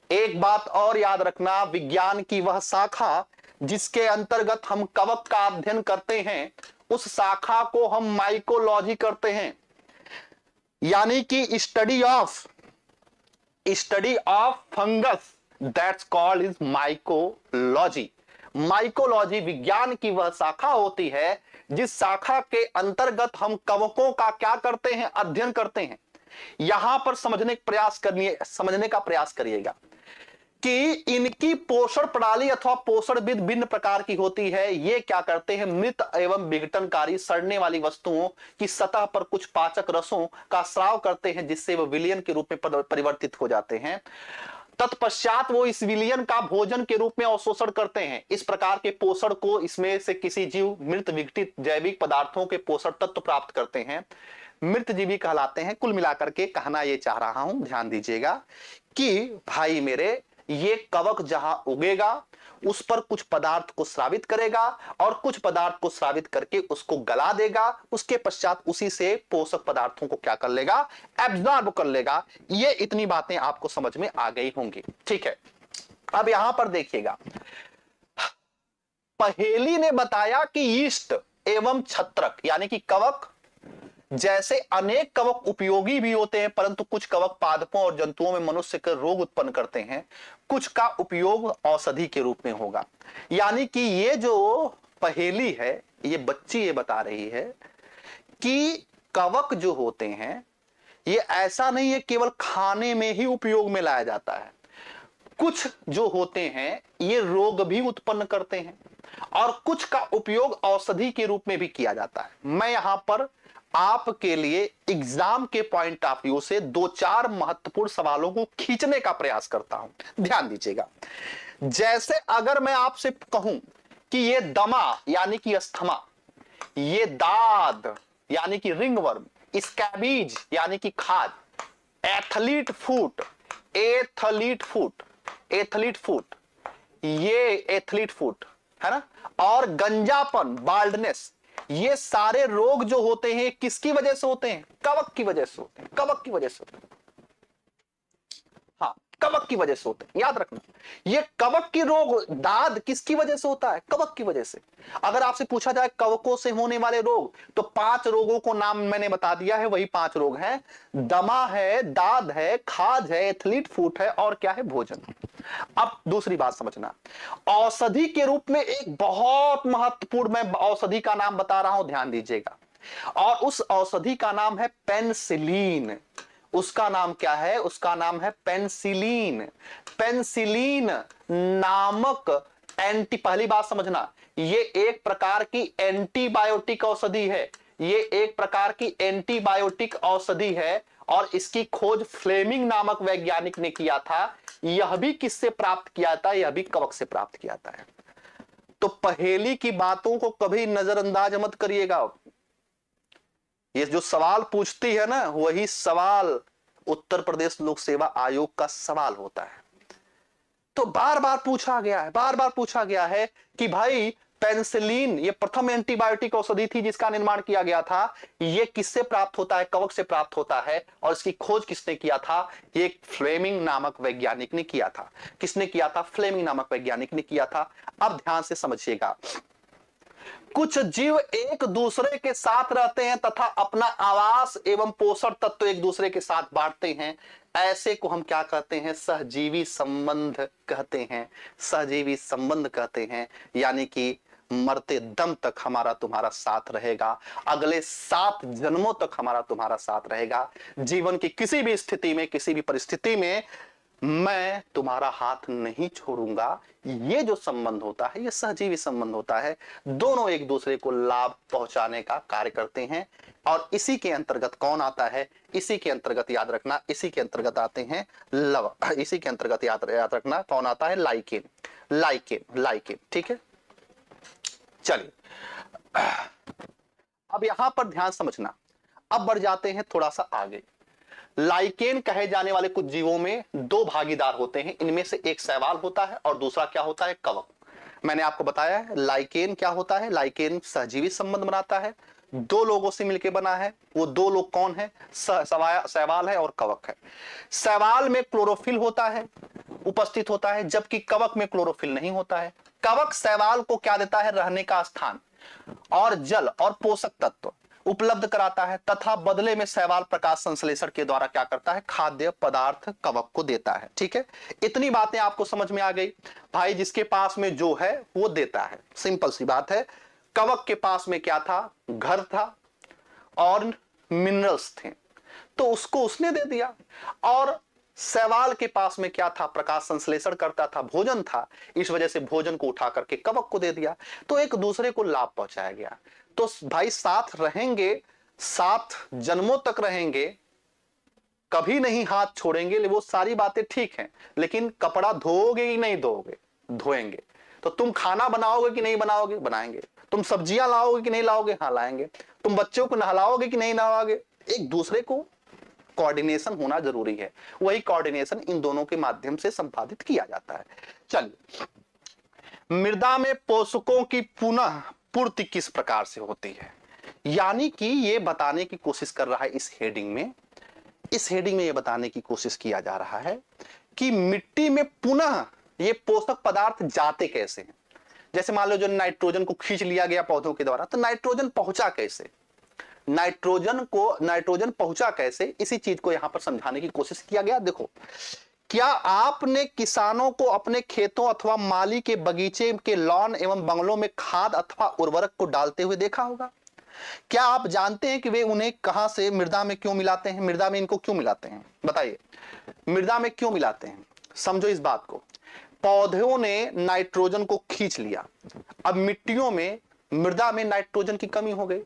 एक बात और याद रखना, विज्ञान की वह शाखा जिसके अंतर्गत हम कवक का अध्ययन करते हैं, उस शाखा को हम माइकोलॉजी करते हैं, यानी कि study of fungus, that's called is mycology. Mycology विज्ञान की वह शाखा होती है जिस शाखा के अंतर्गत हम कवकों का क्या करते हैं? अध्ययन करते हैं। यहां पर समझने का प्रयास करिएगा कि इनकी पोषण प्रणाली अथवा पोषण विधि भिन्न प्रकार की होती है। ये क्या करते हैं? मृत एवं विघटनकारी सड़ने वाली वस्तुओं की सतह पर कुछ पाचक रसों का स्राव करते हैं, जिससे वह विलयन के रूप में परिवर्तित हो जाते हैं। तत्पश्चात वो इस विलयन का भोजन के रूप में अवशोषण करते हैं। इस प्रकार के पोषण को इसमें से किसी जीव मृत विघटित जैविक पदार्थों के पोषण तत्व प्राप्त करते हैं, मृत जीवी कहलाते हैं। कुल मिलाकर के कहना ये चाह रहा हूं, ध्यान दीजिएगा कि भाई मेरे, ये कवक जहां उगेगा उस पर कुछ पदार्थ को स्रावित करेगा और कुछ पदार्थ को स्रावित करके उसको गला देगा। उसके पश्चात उसी से पोषक पदार्थों को क्या कर लेगा? एब्जॉर्ब कर लेगा। ये इतनी बातें आपको समझ में आ गई होंगी, ठीक है। अब यहां पर देखिएगा, पहेली ने बताया कि यीस्ट एवं छत्रक यानी कि कवक जैसे अनेक कवक उपयोगी भी होते हैं, परंतु कुछ कवक पादपों और जंतुओं में मनुष्य के रोग उत्पन्न करते हैं, कुछ का उपयोग औषधि के रूप में होगा। यानी कि ये जो पहेली है, ये बच्ची ये बता रही है कि कवक जो होते हैं ये ऐसा नहीं है केवल खाने में ही उपयोग में लाया जाता है, कुछ जो होते हैं ये रोग भी उत्पन्न करते हैं और कुछ का उपयोग औषधि के रूप में भी किया जाता है। मैं यहां पर आपके लिए एग्जाम के पॉइंट ऑफ व्यू से दो चार महत्वपूर्ण सवालों को खींचने का प्रयास करता हूं, ध्यान दीजिएगा। जैसे अगर मैं आपसे कहूं कि ये दमा यानी कि अस्थमा, ये दाद यानी कि रिंगवर्म, स्कैबीज यानी कि खाज, athlete foot, athlete foot, athlete foot, ये एथलीट फुट है ना, और गंजापन, बाल्डनेस, ये सारे रोग जो होते हैं किसकी वजह से होते हैं? कवक की वजह से होते हैं, कवक की वजह से होते हैं। हाँ, कवक की वजह से होते हैं, याद रखना। ये कवक की रोग, दाद किसकी वजह से होता है? कवक की वजह से। अगर आपसे पूछा जाए कवकों से होने वाले रोग, तो 5 रोगों को नाम मैंने बता दिया है, वही 5 रोग हैं। दमा है, दाद है, खाज है, एथलीट फुट है और क्या है? भोजन। अब दूसरी बात समझना, औषधि के रूप में एक बहुत महत्वपूर्ण, मैं औषधि का नाम बता रहा हूं, ध्यान दीजिएगा, और उस औषधि का नाम है पेनिसिलिन। उसका नाम क्या है? उसका नाम है पेनिसिलिन। पेनिसिलिन नामक पहली बात समझना, ये एक प्रकार की एंटीबायोटिक औषधि है, ये एक प्रकार की एंटीबायोटिक औषधि है और इसकी खोज फ्लेमिंग नामक वैज्ञानिक ने किया था। यह भी किससे प्राप्त किया था? यह भी कवक से प्राप्त किया था। तो पहेली की बातों को कभी नजरअंदाज मत करिएगा। ये जो सवाल पूछती है ना, वही सवाल उत्तर प्रदेश लोक सेवा आयोग का सवाल होता है। तो बार बार पूछा गया है, बार बार पूछा गया है कि भाई पेनिसिलिन ये प्रथम एंटीबायोटिक औषधि थी जिसका निर्माण किया गया था, ये किससे प्राप्त होता है? कवक से प्राप्त होता है। और इसकी खोज किसने किया था? ये फ्लेमिंग नामक वैज्ञानिक ने किया था। किसने किया था? फ्लेमिंग नामक वैज्ञानिक ने किया था। अब ध्यान से समझिएगा, कुछ जीव एक दूसरे के साथ रहते हैं तथा अपना आवास एवं पोषण तत्व एक दूसरे के साथ बांटते हैं, ऐसे को हम क्या कहते हैं? सहजीवी संबंध कहते हैं। सहजीवी संबंध कहते हैं, यानी कि मरते दम तक हमारा तुम्हारा साथ रहेगा, अगले 7 जन्मों तक हमारा तुम्हारा साथ रहेगा। जीवन की किसी भी स्थिति में, किसी भी परिस्थिति में मैं तुम्हारा हाथ नहीं छोड़ूंगा। ये जो संबंध होता है, ये सहजीवी संबंध होता है। दोनों एक दूसरे को लाभ पहुंचाने का कार्य करते हैं। और इसी के अंतर्गत कौन आता है? इसी के अंतर्गत याद रखना, इसी के अंतर्गत आते हैं लव, इसी के अंतर्गत याद रखना कौन आता है? लाइकेन। लाइकेन, लाइकेन, ठीक है। चलिए अब यहां पर ध्यान समझना, अब बढ़ जाते हैं थोड़ा सा आगे। लाइकेन कहे जाने वाले कुछ जीवों में 2 भागीदार होते हैं, इनमें से एक शैवाल होता है और दूसरा क्या होता है? कवक। मैंने आपको बताया है लाइकेन क्या होता है। लाइकेन सहजीवी संबंध बनाता है, 2 लोगों से मिलकर बना है। वो 2 लोग कौन है? शैवाल है और कवक है। शैवाल में क्लोरोफिल होता है, उपस्थित होता है, जबकि कवक में क्लोरोफिल नहीं होता है। कवक शैवाल को क्या देता है? रहने का स्थान और जल और पोषक तत्व उपलब्ध कराता है, तथा बदले में शैवाल प्रकाश संश्लेषण के द्वारा क्या करता है? खाद्य पदार्थ कवक को देता है। ठीक है, इतनी बातें आपको समझ में आ गई। भाई जिसके पास में जो है वो देता है, सिंपल सी बात है। कवक के पास में क्या था? घर था और मिनरल्स थे, तो उसको उसने दे दिया। और शैवाल के पास में क्या था? प्रकाश संश्लेषण करता था, भोजन था, इस वजह से भोजन को उठा करके कवक को दे दिया। तो एक दूसरे को लाभ पहुंचाया गया। तो भाई साथ रहेंगे, 7 जन्मों तक रहेंगे, कभी नहीं हाथ छोड़ेंगे, वो सारी बातें ठीक हैं, लेकिन कपड़ा धोओगे कि नहीं धोओगे? धोएंगे। तो तुम खाना बनाओगे कि नहीं बनाओगे? बनाएंगे। तुम सब्जियां लाओगे कि नहीं लाओगे? हाँ लाएंगे। तुम बच्चों को नहलाओगे कि नहीं नहलाओगे? एक दूसरे को कोऑर्डिनेशन होना जरूरी है, वही कोऑर्डिनेशन इन दोनों के माध्यम से संपादित किया जाता है। चलिए, मृदा में पोषकों की पुनः पूर्ति किस प्रकार से होती है, यानी कि ये बताने की कोशिश कर रहा है इस हेडिंग में। इस हेडिंग में ये बताने की कोशिश किया जा रहा है कि मिट्टी में पुनः ये पोषक पदार्थ जाते कैसे हैं। जैसे मान लो जो नाइट्रोजन को खींच लिया गया पौधों के द्वारा, तो नाइट्रोजन पहुंचा कैसे, नाइट्रोजन पहुंचा कैसे, इसी चीज को यहां पर समझाने की कोशिश किया गया। देखो, क्या आपने किसानों को अपने खेतों अथवा माली के बगीचे के लॉन एवं बंगलों में खाद अथवा उर्वरक को डालते हुए देखा होगा? क्या आप जानते हैं कि वे उन्हें कहां से मृदा में क्यों मिलाते हैं? मृदा में इनको क्यों मिलाते हैं, बताइए, मृदा में क्यों मिलाते हैं? समझो इस बात को। पौधों ने नाइट्रोजन को खींच लिया, अब मिट्टियों में, मृदा में नाइट्रोजन की कमी हो गई,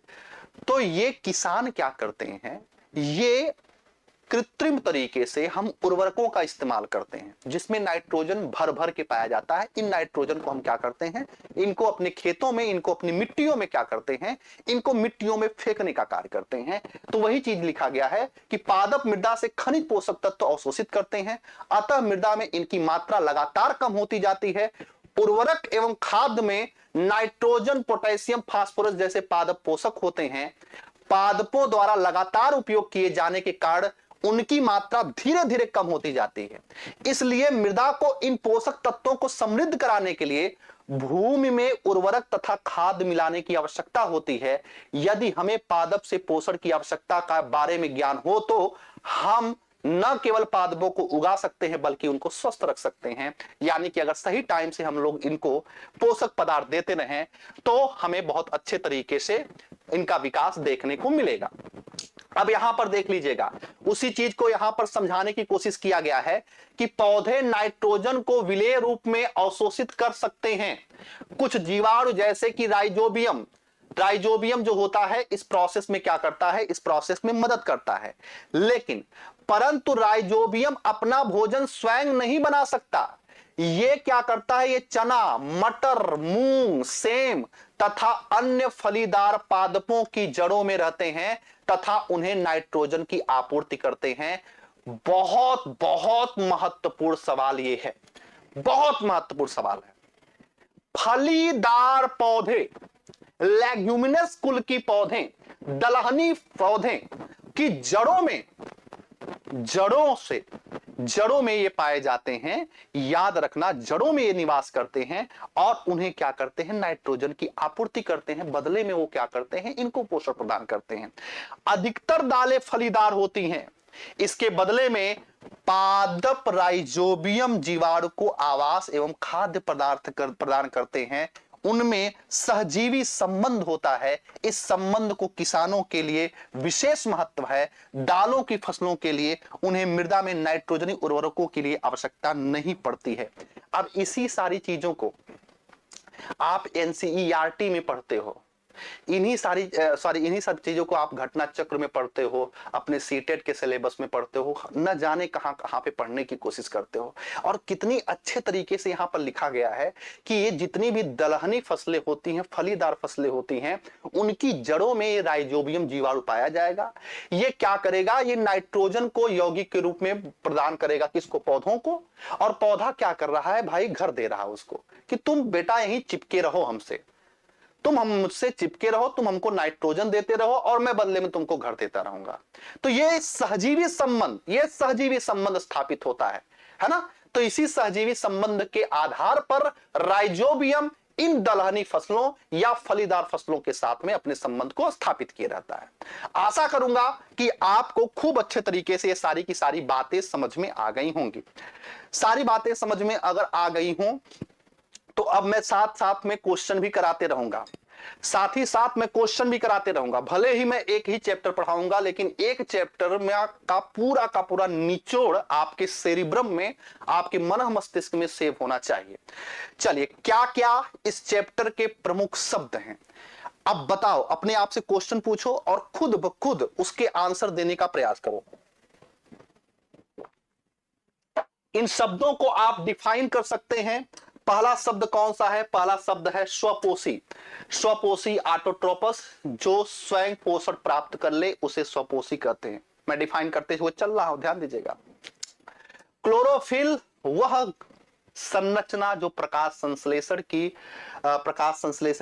तो ये किसान क्या करते हैं, ये कृत्रिम तरीके से हम उर्वरकों का इस्तेमाल करते हैं जिसमें नाइट्रोजन भर भर के पाया जाता है। इन नाइट्रोजन को हम क्या करते हैं, इनको अपने खेतों में, इनको अपनी मिट्टियों में क्या करते हैं, इनको मिट्टियों में फेंकने का कार्य करते हैं। तो वही चीज लिखा गया है कि पादप मृदा से खनिज पोषक तत्व अवशोषित करते हैं, अतः मृदा में इनकी मात्रा लगातार कम होती जाती है। उर्वरक एवं खाद में नाइट्रोजन, पोटेशियम, फास्फोरस जैसे पादप पोषक होते हैं, पादपों द्वारा लगातार उपयोग किए जाने के कारण उनकी मात्रा धीरे धीरे कम होती जाती है। इसलिए मृदा को इन पोषक तत्वों को समृद्ध कराने के लिए भूमि में उर्वरक तथा खाद मिलाने की आवश्यकता होती है। यदि हमें पादप से पोषण की आवश्यकता का बारे में ज्ञान हो तो हम न केवल पादपों को उगा सकते हैं बल्कि उनको स्वस्थ रख सकते हैं। यानी कि अगर सही टाइम से हम लोग इनको पोषक पदार्थ देते रहें तो हमें बहुत अच्छे तरीके से इनका विकास देखने को मिलेगा। अब यहां पर देख लीजिएगा, उसी चीज को यहां पर समझाने की कोशिश किया गया है कि पौधे नाइट्रोजन को विलेय रूप में अवशोषित कर सकते हैं। कुछ जीवाणु जैसे कि राइजोबियम जो होता है इस प्रोसेस में क्या करता है, इस प्रोसेस में मदद करता है, लेकिन परंतु राइजोबियम अपना भोजन स्वयं नहीं बना सकता। ये क्या करता है, ये चना, मटर, मूंग, सेम तथा अन्य फलीदार पादपों की जड़ों में रहते हैं तथा उन्हें नाइट्रोजन की आपूर्ति करते हैं। बहुत बहुत महत्वपूर्ण सवाल ये है, बहुत महत्वपूर्ण सवाल है। फलीदार पौधे, लेग्यूमिनस कुल की पौधे, दलहनी पौधे की जड़ों में ये पाए जाते हैं। याद रखना, जड़ों में ये निवास करते हैं और उन्हें क्या करते हैं, नाइट्रोजन की आपूर्ति करते हैं। बदले में वो क्या करते हैं, इनको पोषण प्रदान करते हैं। अधिकतर दालें फलीदार होती हैं, इसके बदले में पादप राइजोबियम जीवाणु को आवास एवं खाद्य पदार्थ प्रदान करते हैं। उनमें सहजीवी संबंध होता है। इस संबंध को किसानों के लिए विशेष महत्व है। दालों की फसलों के लिए उन्हें मृदा में नाइट्रोजनी उर्वरकों के लिए आवश्यकता नहीं पड़ती है। अब इसी सारी चीजों को आप एनसीईआरटी में पढ़ते हो, इन्हीं सब चीजों को आप घटना चक्र में पढ़ते हो, अपने सीटेट के सिलेबस में पढ़ते हो, न जाने कहां कहां पे पढ़ने की कोशिश करते हो। और कितनी अच्छे तरीके से यहां पर लिखा गया है कि ये जितनी भी दलहनी फसलें होती हैं, फलीदार फसलें होती हैं, उनकी जड़ों में ये राइजोबियम जीवाणु पाया जाएगा। ये क्या करेगा, ये नाइट्रोजन को यौगिक के रूप में प्रदान करेगा, किसको, पौधों को। और पौधा क्या कर रहा है भाई, घर दे रहा है उसको कि तुम बेटा यहीं चिपके रहो हमसे, तुम हम मुझसे चिपके रहो, तुम हमको नाइट्रोजन देते रहो और मैं बदले में तुमको घर देता रहूंगा। तो ये सहजीवी संबंध स्थापित होता है ना। तो इसी सहजीवी संबंध के आधार पर राइजोबियम इन दलहनी फसलों या फलीदार फसलों के साथ में अपने संबंध को स्थापित किया रहता है। आशा करूंगा कि आपको खूब अच्छे तरीके से ये सारी की सारी बातें समझ में आ गई होंगी। सारी बातें समझ में अगर आ गई हों तो अब मैं साथ साथ में क्वेश्चन भी कराते रहूंगा, साथ ही साथ मैं क्वेश्चन भी कराते रहूंगा। भले ही मैं एक ही चैप्टर पढ़ाऊंगा, लेकिन एक चैप्टर में का पूरा निचोड़ आपके सेरिब्रम में, आपके मन मस्तिष्क में सेव होना चाहिए। चलिए, क्या क्या इस चैप्टर के प्रमुख शब्द हैं, अब बताओ। अपने आप से क्वेश्चन पूछो और खुद ब खुद उसके आंसर देने का प्रयास करो। इन शब्दों को आप डिफाइन कर सकते हैं। पहला शब्द कौन सा है, पहला शब्द है स्वपोषी। स्वपोषी ऑटोट्रोपस, जो स्वयं पोषण प्राप्त कर ले उसे स्वपोषी कहते हैं। मैं डिफाइन करते हुए चल रहा हूं, ध्यान दीजिएगा। क्लोरोफिल वह संरचना जो प्रकाश संश्लेषण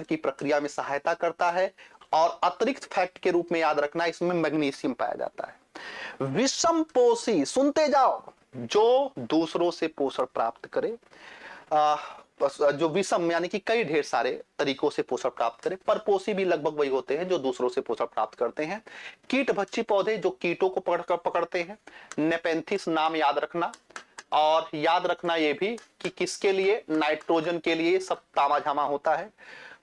की प्रक्रिया में सहायता करता है। और अतिरिक्त फैक्ट के रूप में याद रखना, इसमें मैग्नीशियम पाया जाता है। विषमपोषी, सुनते जाओ, जो दूसरों से पोषण प्राप्त करे। जो विषम यानी कि कई ढेर सारे तरीकों से पोषण प्राप्त करें। परपोषी भी लगभग वही होते हैं जो दूसरों से पोषण प्राप्त करते हैं। कीटभक्षी पौधे जो कीटों को पकड़ते हैं। नेपेंथिस नाम याद रखना, और याद रखना ये भी कि किसके लिए, नाइट्रोजन के लिए सब तामाझामा होता है।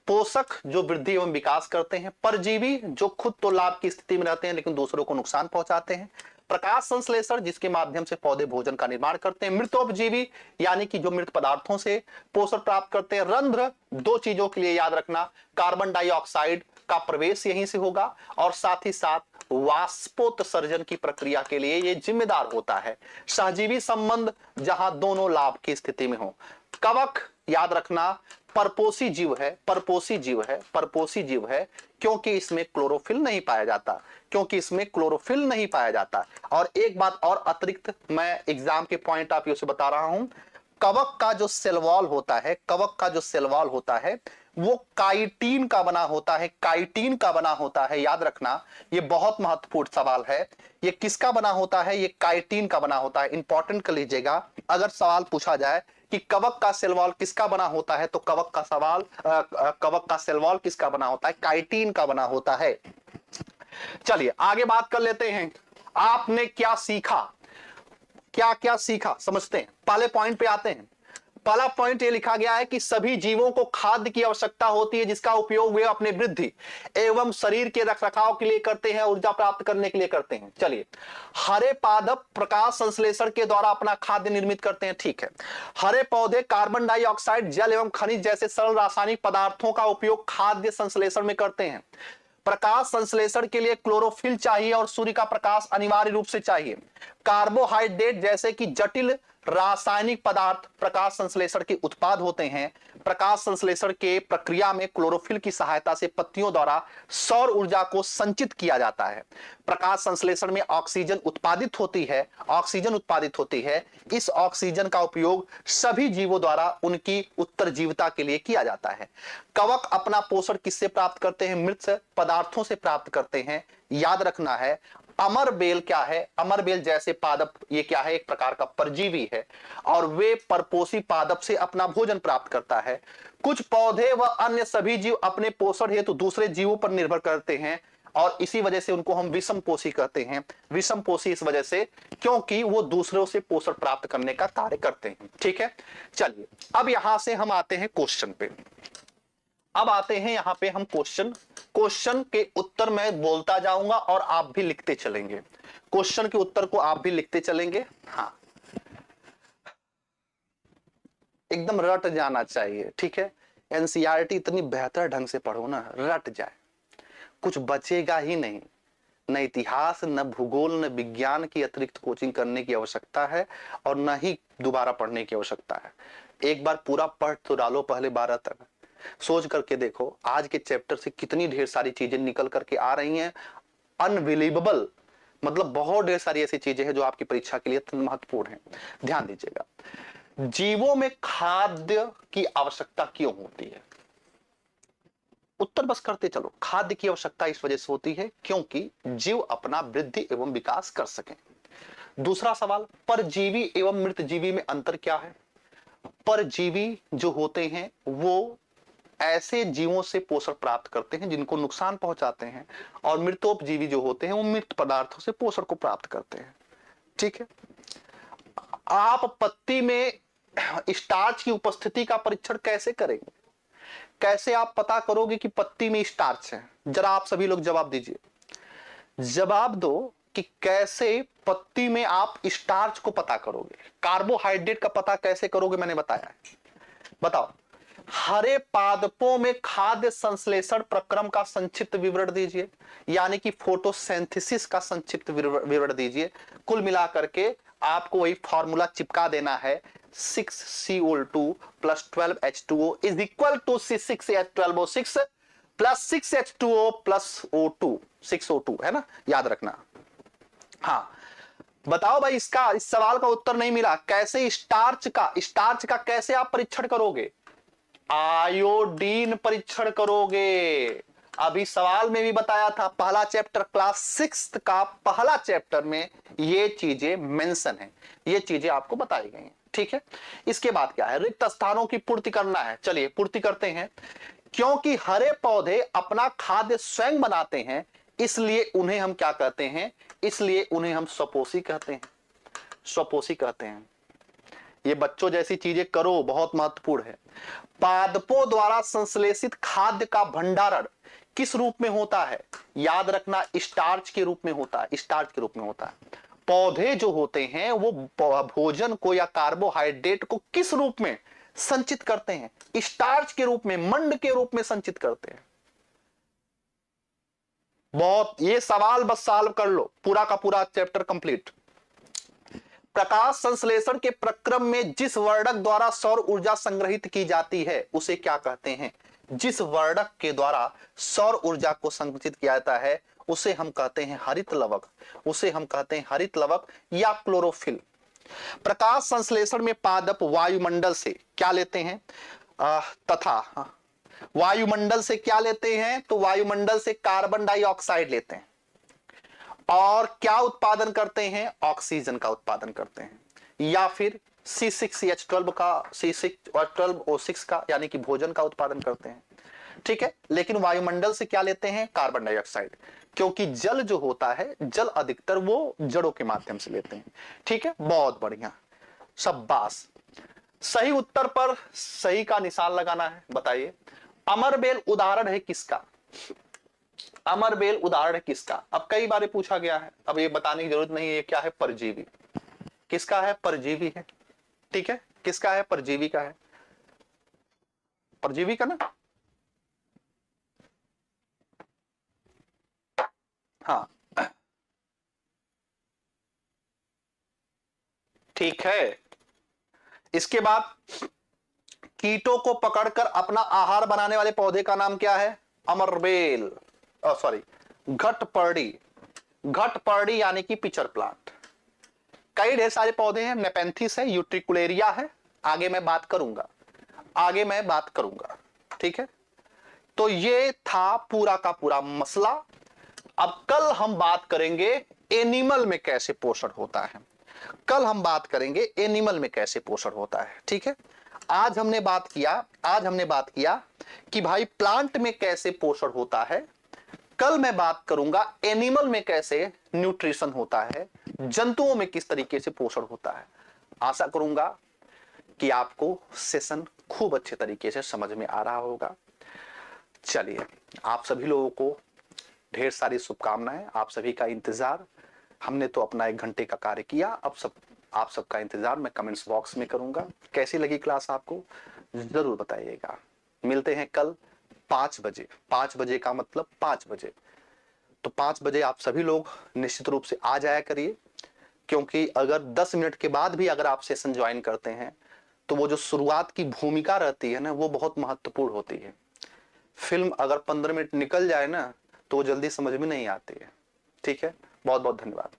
पोषक जो वृद्धि एवं विकास करते हैं। परजीवी जो खुद तो लाभ की स्थिति में रहते हैं लेकिन दूसरों को नुकसान पहुंचाते हैं। प्रकाश संश्लेषण जिसके माध्यम से पौधे भोजन का निर्माण करते हैं। मृतोपजीवी यानी कि जो मृत पदार्थों से पोषण प्राप्त करते हैं। रंध्र दो चीजों के लिए याद रखना, कार्बन डाइऑक्साइड का प्रवेश यहीं से होगा और साथ ही साथ वाष्पोत्सर्जन की प्रक्रिया के लिए ये जिम्मेदार होता है। सहजीवी संबंध जहां दोनों लाभ की स्थिति में हो। कवक याद रखना परपोषी जीव है, परपोषी जीव है, परपोषी जीव है क्योंकि इसमें क्लोरोफिल नहीं पाया जाता, क्योंकि इसमें क्लोरोफिल नहीं पाया जाता। और एक बात और अतिरिक्त मैं एग्जाम के पॉइंट ऑफ व्यू से बता रहा हूं, कवक का जो सेल वॉल होता है, कवक का जो सेल वॉल होता है वो काइटिन का बना होता है, काइटिन का बना होता है। याद रखना ये बहुत महत्वपूर्ण सवाल है। ये किसका बना होता है? ये काइटिन का बना होता है। इंपॉर्टेंट कर लीजिएगा, अगर सवाल पूछा जाए कि कवक का सेल वॉल किसका बना होता है तो कवक का सेल वॉल किसका बना होता है? काइटिन का बना होता है। चलिए आगे बात कर लेते हैं। आपने क्या सीखा, क्या क्या सीखा समझते हैं। पहले पॉइंट पे आते हैं। पहला पॉइंट ये लिखा गया है कि सभी जीवों को खाद्य की आवश्यकता होती है जिसका उपयोग वे अपने वृद्धि एवं शरीर के रखरखाव के लिए करते हैं, ऊर्जा प्राप्त करने के लिए करते हैं। चलिए, हरे पादप प्रकाश संश्लेषण के द्वारा अपना खाद्य निर्मित करते हैं, ठीक है। हरे पौधे कार्बन डाइऑक्साइड, जल एवं खनिज जैसे सरल रासायनिक पदार्थों का उपयोग खाद्य संश्लेषण में करते हैं। प्रकाश संश्लेषण के लिए क्लोरोफिल चाहिए और सूर्य का प्रकाश अनिवार्य रूप से चाहिए। कार्बोहाइड्रेट जैसे कि जटिल रासायनिक पदार्थ प्रकाश संश्लेषण के उत्पाद होते हैं। प्रकाश संश्लेषण के प्रक्रिया में क्लोरोफिल की सहायता से पत्तियों द्वारा सौर ऊर्जा को संचित किया जाता है। प्रकाश संश्लेषण में ऑक्सीजन उत्पादित होती है, ऑक्सीजन उत्पादित होती है। इस ऑक्सीजन का उपयोग सभी जीवों द्वारा उनकी उत्तरजीविता के लिए किया जाता है। कवक अपना पोषण किससे प्राप्त करते हैं? मृत पदार्थों से प्राप्त करते हैं। याद रखना है अमर बेल क्या है? अमर बेल जैसे पादप ये क्या है? एक प्रकार का परजीवी है और वे परपोषी पादप से अपना भोजन प्राप्त करता है। कुछ पौधे व अन्य सभी जीव अपने पोषण हेतु दूसरे जीवों पर निर्भर करते हैं और इसी वजह से उनको हम विषमपोषी कहते हैं। विषमपोषी इस वजह से क्योंकि वो दूसरों से पोषण प्राप्त करने का कार्य करते हैं, ठीक है। चलिए अब यहां से हम आते हैं क्वेश्चन पे। अब आते हैं यहां पे हम क्वेश्चन के उत्तर मैं बोलता जाऊंगा और आप भी लिखते चलेंगे। क्वेश्चन के उत्तर को आप भी लिखते चलेंगे। हाँ, एकदम रट जाना चाहिए, ठीक है। एनसीईआरटी इतनी बेहतर ढंग से पढ़ो ना, रट जाए, कुछ बचेगा ही नहीं। न इतिहास, न भूगोल, न विज्ञान की अतिरिक्त कोचिंग करने की आवश्यकता है और न ही दोबारा पढ़ने की आवश्यकता है। एक बार पूरा पढ़ तो डालो पहले 12 तक। सोच करके देखो आज के चैप्टर से कितनी ढेर सारी चीजें निकल करके आ रही हैं, अनबिलीवेबल। मतलब बहुत ढेर सारी ऐसी चीजें हैं जो आपकी परीक्षा के लिए महत्वपूर्ण है। ध्यान दीजिएगा, जीवों में खाद्य की आवश्यकता क्यों होती है? उत्तर बस करते चलो। खाद्य की आवश्यकता इस वजह से होती है क्योंकि जीव अपना वृद्धि एवं विकास कर सकें। दूसरा सवाल, परजीवी एवं मृतजीवी में अंतर क्या है? परजीवी जो होते हैं वो ऐसे जीवों से पोषण प्राप्त करते हैं जिनको नुकसान पहुंचाते हैं, और मृतोपजीवी जो होते हैं वो मृत पदार्थों से पोषण को प्राप्त करते हैं, ठीक है। आप पत्ती में स्टार्च की उपस्थिति का परीक्षण कैसे करेंगे? कैसे आप पता करोगे कि पत्ती में स्टार्च है? जरा आप सभी लोग जवाब दीजिए, जवाब दो कि कैसे पत्ती में आप स्टार्च को पता करोगे। कार्बोहाइड्रेट का पता कैसे करोगे मैंने बताया है, बताओ। हरे पादपों में खाद्य संश्लेषण प्रक्रम का संक्षिप्त विवरण दीजिए, यानी कि फोटोसिंथेसिस का संक्षिप्त विवरण दीजिए। कुल मिलाकर के आपको वही फॉर्मूला चिपका देना है, 6CO2 + 12H2O is equal to C6H12O6 + 6H2O + O2, 6O2 है ना, याद रखना। हाँ बताओ भाई, इस सवाल का उत्तर नहीं मिला। कैसे स्टार्च का कैसे आप परीक्षण करोगे? आयोडीन परीक्षण करोगे। अभी सवाल में भी बताया था, पहला चैप्टर क्लास 6 का पहला चैप्टर में ये चीजें मेंशन है, ये चीजें आपको बताई गई हैं, ठीक है, इसके बाद क्या है, रिक्त स्थानों की पूर्ति करना है। चलिए पूर्ति करते हैं। क्योंकि हरे पौधे अपना खाद्य स्वयं बनाते हैं, इसलिए उन्हें हम क्या कहते हैं, इसलिए उन्हें हम स्वपोषी कहते हैं, स्वपोषी कहते हैं। ये बच्चों जैसी चीजें करो, बहुत महत्वपूर्ण है। पादपों द्वारा संश्लेषित खाद्य का भंडारण किस रूप में होता है, याद रखना, स्टार्च के रूप में होता है, स्टार्च के रूप में होता है। पौधे जो होते हैं वो भोजन को या कार्बोहाइड्रेट को किस रूप में संचित करते हैं, स्टार्च के रूप में, मंड के रूप में संचित करते हैं। बहुत, ये सवाल बस सॉल्व कर लो, पूरा का पूरा चैप्टर कंप्लीट। प्रकाश संश्लेषण के प्रक्रम में जिस वर्णक द्वारा सौर ऊर्जा संग्रहित की जाती है उसे क्या कहते हैं, जिस वर्णक के द्वारा सौर ऊर्जा को संग्रहित किया जाता है उसे हम कहते हैं हरित लवक, उसे हम कहते हैं हरित लवक या क्लोरोफिल। प्रकाश संश्लेषण में पादप वायुमंडल से क्या लेते हैं, तथा वायुमंडल से क्या लेते हैं, तो वायुमंडल से कार्बन डाइऑक्साइड लेते हैं और क्या उत्पादन करते हैं, ऑक्सीजन का उत्पादन करते हैं, या फिर C6H12 का, C6H12O6 का, यानी कि भोजन का उत्पादन करते हैं। ठीक है, लेकिन वायुमंडल से क्या लेते हैं, कार्बन डाइऑक्साइड, क्योंकि जल जो होता है, जल अधिकतर वो जड़ों के माध्यम से लेते हैं। ठीक है, बहुत बढ़िया, शाबाश। सही उत्तर पर सही का निशान लगाना है। बताइए, अमरबेल उदाहरण है किसका, अमरबेल उदाहरण किसका। अब कई बार पूछा गया है, अब ये बताने की जरूरत नहीं है, ये क्या है, परजीवी। किसका है, परजीवी है। ठीक है, किसका है, परजीवी का है, परजीवी का ना। हाँ ठीक है, इसके बाद कीटों को पकड़कर अपना आहार बनाने वाले पौधे का नाम क्या है, अमरबेल, सॉरी, घटपर्णी, घटपर्णी यानी कि पिचर प्लांट। कई ढेर सारे पौधे हैं, नेपेंथिस है, यूट्रिकुलेरिया है, आगे मैं बात करूंगा, आगे मैं बात करूंगा। ठीक है, तो ये था पूरा का पूरा मसला। अब कल हम बात करेंगे एनिमल में कैसे पोषण होता है, कल हम बात करेंगे एनिमल में कैसे पोषण होता है। ठीक है, आज हमने बात किया कि भाई प्लांट में कैसे पोषण होता है, कल मैं बात करूंगा एनिमल में कैसे न्यूट्रिशन होता है, जंतुओं में किस तरीके से पोषण होता है। आशा करूंगा कि आपको सेशन खूब अच्छे तरीके से समझ में आ रहा होगा। चलिए, आप सभी लोगों को ढेर सारी शुभकामनाएं, आप सभी का इंतजार। हमने तो अपना 1 घंटे का कार्य किया, अब आप सबका इंतजार मैं कमेंट्स बॉक्स में करूंगा। कैसी लगी क्लास आपको जरूर बताइएगा। मिलते हैं कल 5 बजे, 5 बजे का मतलब 5 बजे, तो 5 बजे आप सभी लोग निश्चित रूप से आ जाया करिए, क्योंकि अगर 10 मिनट के बाद भी अगर आप सेशन ज्वाइन करते हैं तो वो जो शुरुआत की भूमिका रहती है ना, वो बहुत महत्वपूर्ण होती है। फिल्म अगर 15 मिनट निकल जाए ना तो वो जल्दी समझ में नहीं आती है। ठीक है, बहुत बहुत धन्यवाद।